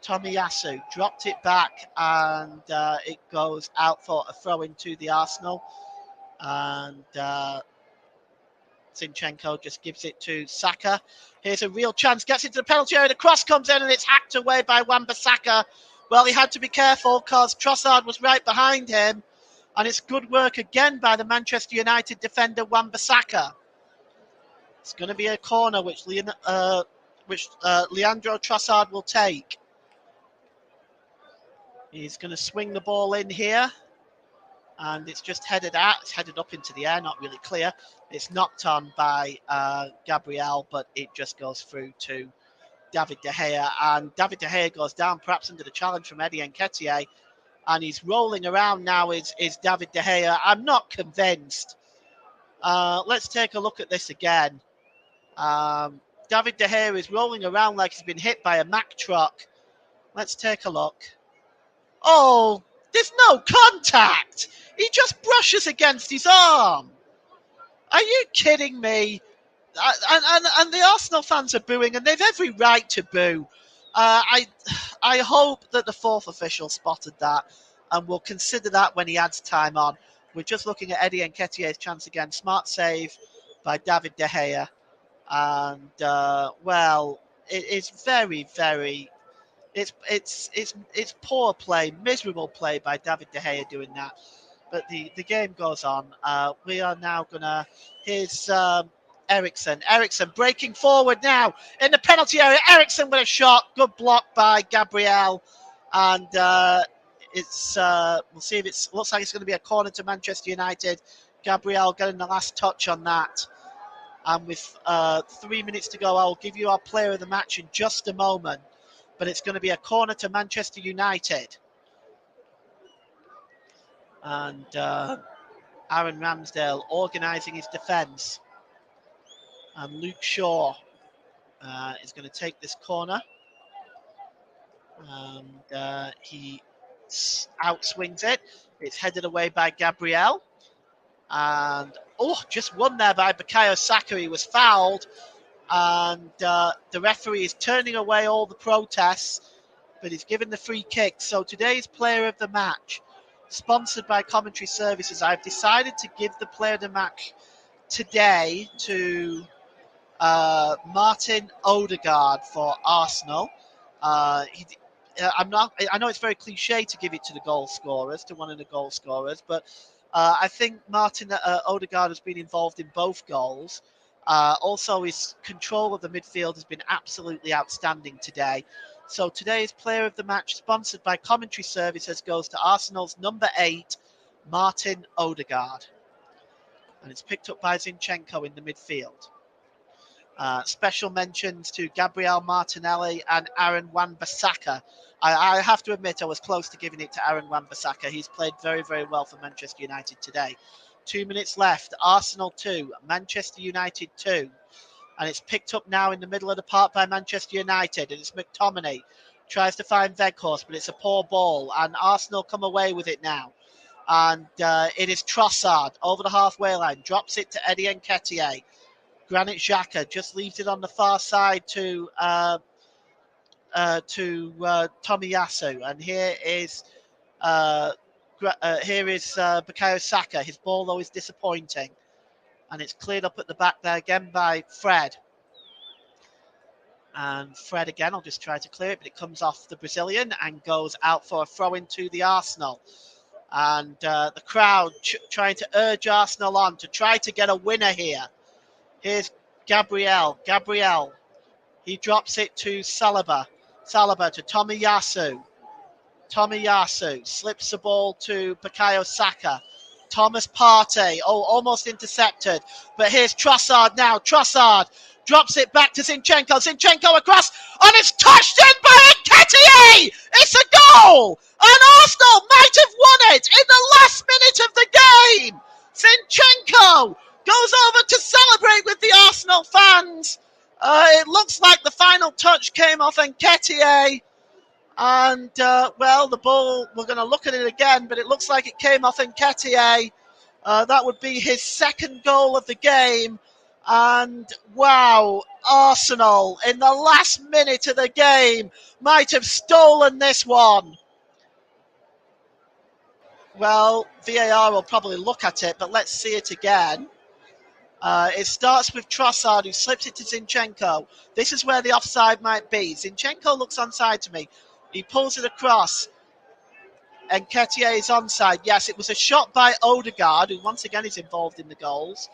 Tomiyasu dropped it back, and it goes out for a throw-in to the Arsenal. And Zinchenko just gives it to Saka. Here's a real chance, gets into the penalty area, the cross comes in and it's hacked away by Wan-Bissaka. Well, he had to be careful because Trossard was right behind him, and it's good work again by the Manchester United defender Wan-Bissaka. It's going to be a corner which Leandro Trossard will take. He's going to swing the ball in here. And it's just headed out. It's headed up into the air, not really clear. It's knocked on by Gabriel, but it just goes through to David De Gea. And David De Gea goes down, perhaps under the challenge from Eddie Nketiah. And he's rolling around now, is David De Gea. I'm not convinced. Let's take a look at this again. David De Gea is rolling around like he's been hit by a Mack truck. Let's take a look. Oh, there's no contact. He just brushes against his arm. Are you kidding me? And the Arsenal fans are booing, and they've every right to boo. I hope that the fourth official spotted that and will consider that when he adds time on. We're just looking at Eddie Nketiah's chance again. Smart save by David De Gea. And, well, it is very, very... It's poor play, miserable play by David De Gea doing that. But the game goes on. We are now going to... Here's Eriksen. Eriksen breaking forward now in the penalty area. Eriksen with a shot. Good block by Gabriel. And it's we'll see if it looks like it's going to be a corner to Manchester United. Gabriel getting the last touch on that. And with 3 minutes to go, I'll give you our player of the match in just a moment. But it's going to be a corner to Manchester United. And Aaron Ramsdale organising his defence. And Luke Shaw is going to take this corner. And he outswings it. It's headed away by Gabriel. And, just won there by Bukayo Saka. He was fouled. And the referee is turning away all the protests, but he's given the free kick. So today's player of the match, sponsored by Commentary Services, I've decided to give the player of the match today to Martin Odegaard for Arsenal. I know it's very cliche to give it to the goal scorers, to one of the goal scorers, but I think Martin Odegaard has been involved in both goals. Also, his control of the midfield has been absolutely outstanding today. So today's player of the match, sponsored by Commentary Services, goes to Arsenal's number 8, Martin Odegaard. And it's picked up by Zinchenko in the midfield. Special mentions to Gabriel Martinelli and Aaron Wan-Bissaka. I have to admit I was close to giving it to Aaron Wan-Bissaka. He's played very, very well for Manchester United today. 2 minutes left. Arsenal 2, Manchester United 2. And it's picked up now in the middle of the park by Manchester United. And it's McTominay. Tries to find Weghorst, but it's a poor ball. And Arsenal come away with it now. And it is Trossard over the halfway line. Drops it to Eddie Nketiah. Granit Xhaka just leaves it on the far side to Tomiyasu, and here is Bukayo Saka. His ball though is disappointing, and it's cleared up at the back there again by Fred. And Fred again, I'll just try to clear it, but it comes off the Brazilian and goes out for a throw into the Arsenal. And the crowd trying to urge Arsenal on to try to get a winner here. Here's Gabriel. He drops it to Saliba. Saliba to Tomiyasu. Tomiyasu slips the ball to Bukayo Saka. Thomas Partey, almost intercepted. But here's Trossard now. Trossard drops it back to Zinchenko. Zinchenko across, and it's touched in by Nketiah! It's a goal! And Arsenal might have won it in the last minute of the game! Zinchenko goes over to celebrate with the Arsenal fans. It looks like the final touch came off Nketiah. And, the ball, we're going to look at it again, but it looks like it came off Nketiah. That would be his second goal of the game. And, wow, Arsenal, in the last minute of the game, might have stolen this one. Well, VAR will probably look at it, but let's see it again. It starts with Trossard, who slips it to Zinchenko. This is where the offside might be. Zinchenko looks onside to me. He pulls it across. And Nketiah is onside. Yes, it was a shot by Odegaard, who once again is involved in the goals.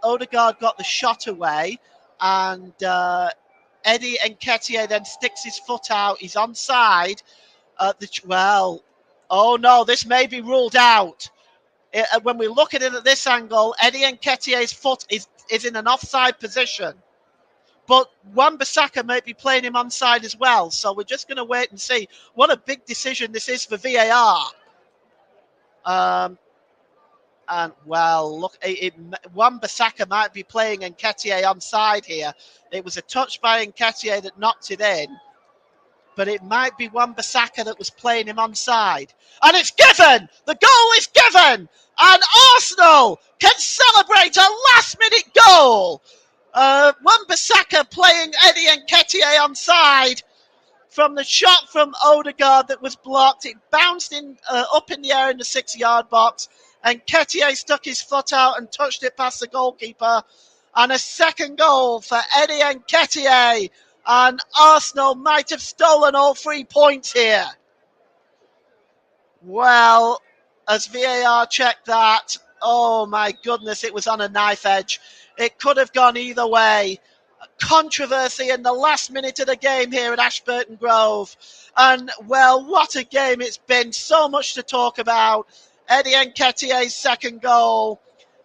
Odegaard got the shot away. And Eddie Nketiah then sticks his foot out. He's onside. This may be ruled out. When we look at it at this angle, Eddie Nketiah's foot is in an offside position. But Wan-Bissaka may be playing him onside as well. So we're just going to wait and see. What a big decision this is for VAR. Wan-Bissaka might be playing Nketiah onside here. It was a touch by Nketiah that knocked it in. But it might be Wan-Bissaka that was playing him onside. And it's given! The goal is given! And Arsenal can celebrate a last-minute goal! Wan-Bissaka playing Eddie Nketiah onside from the shot from Odegaard that was blocked. It bounced up in the air in the 6-yard box. And Nketiah stuck his foot out and touched it past the goalkeeper. And a second goal for Eddie Nketiah. And Arsenal might have stolen all 3 points here. Well, as VAR checked that, oh my goodness, it was on a knife edge. It could have gone either way. Controversy in the last minute of the game here at Ashburton Grove. And, well, what a game it's been. So much to talk about. Eddie Nketiah's second goal.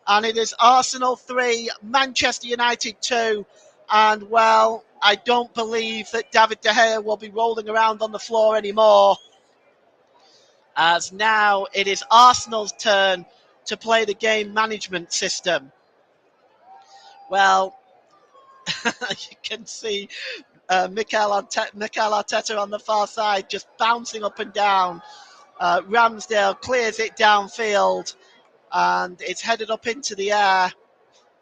And it is Arsenal 3, Manchester United 2. And, well, I don't believe that David De Gea will be rolling around on the floor anymore. As now it is Arsenal's turn to play the game management system. Well, you can see Mikel Arteta on the far side just bouncing up and down. Ramsdale clears it downfield and it's headed up into the air.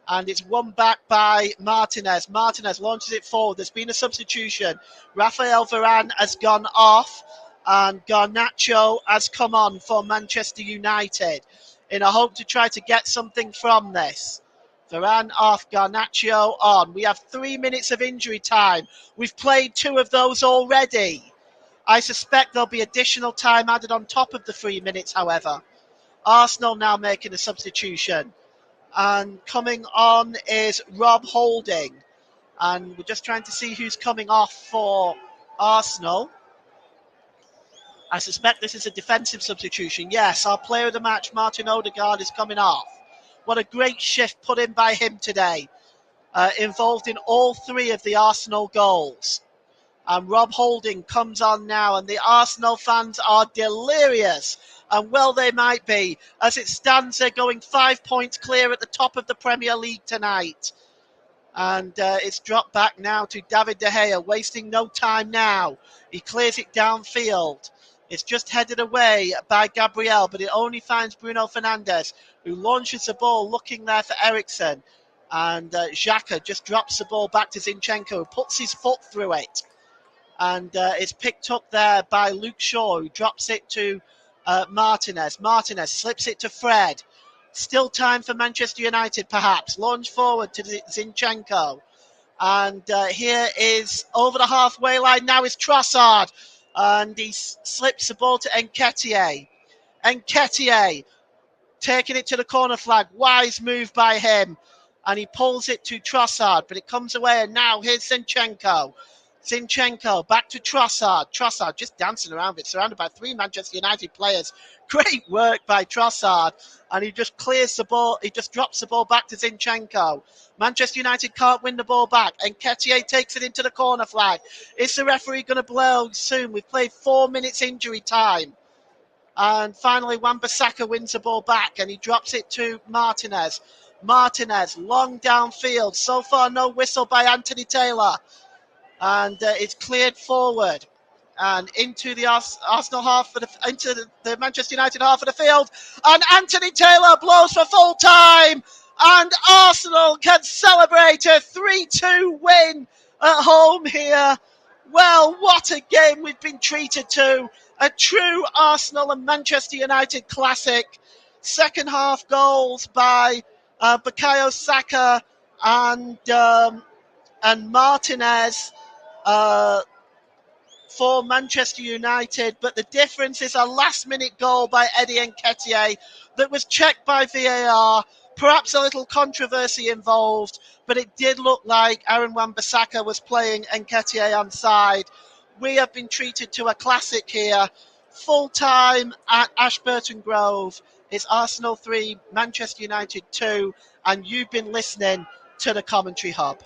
And it's won back by Martinez. Martinez launches it forward. There's been a substitution. Rafael Varane has gone off. And Garnacho has come on for Manchester United in a hope to try to get something from this. Varane off, Garnacho on. We have 3 minutes of injury time. We've played 2 of those already. I suspect there'll be additional time added on top of the 3 minutes, however. Arsenal now making a substitution. And coming on is Rob Holding. And we're just trying to see who's coming off for Arsenal. I suspect this is a defensive substitution. Yes, our player of the match, Martin Odegaard, is coming off. What a great shift put in by him today. Involved in all 3 of the Arsenal goals. And Rob Holding comes on now, and the Arsenal fans are delirious. And well, they might be. As it stands, they're going 5 points clear at the top of the Premier League tonight. And it's dropped back now to David De Gea, wasting no time now. He clears it downfield. It's just headed away by Gabriel, but it only finds Bruno Fernandes, who launches the ball looking there for Eriksen. And Xhaka just drops the ball back to Zinchenko, who puts his foot through it. and it's picked up there by Luke Shaw, who drops it to Martinez. Martinez slips it to Fred. Still time for Manchester United, perhaps. Launch forward to Zinchenko. And here is over the halfway line now is Trossard. And he slips the ball to Nketiah. Nketiah taking it to the corner flag. Wise move by him. And he pulls it to Trossard, but it comes away. And now here's Zinchenko. Zinchenko back to Trossard. Trossard just dancing around it, surrounded by 3 Manchester United players. Great work by Trossard. And he just clears the ball. He just drops the ball back to Zinchenko. Manchester United can't win the ball back. And Nketiah takes it into the corner flag. Is the referee going to blow soon? We've played 4 minutes injury time. And finally, Wan-Bissaka wins the ball back and he drops it to Martinez. Martinez, long downfield. So far, no whistle by Anthony Taylor. And it's cleared forward and into the Arsenal half, into the Manchester United half of the field. And Anthony Taylor blows for full time. And Arsenal can celebrate a 3-2 win at home here. Well, what a game we've been treated to. A true Arsenal and Manchester United classic. Second half goals by Bukayo Saka and Martinez for Manchester United. But the difference is a last-minute goal by Eddie Nketiah that was checked by VAR. Perhaps a little controversy involved, but it did look like Aaron Wan-Bissaka was playing Nketiah onside. We have been treated to a classic here. Full time at Ashburton Grove. It's Arsenal 3, Manchester United 2, and you've been listening to the Commentary Hub.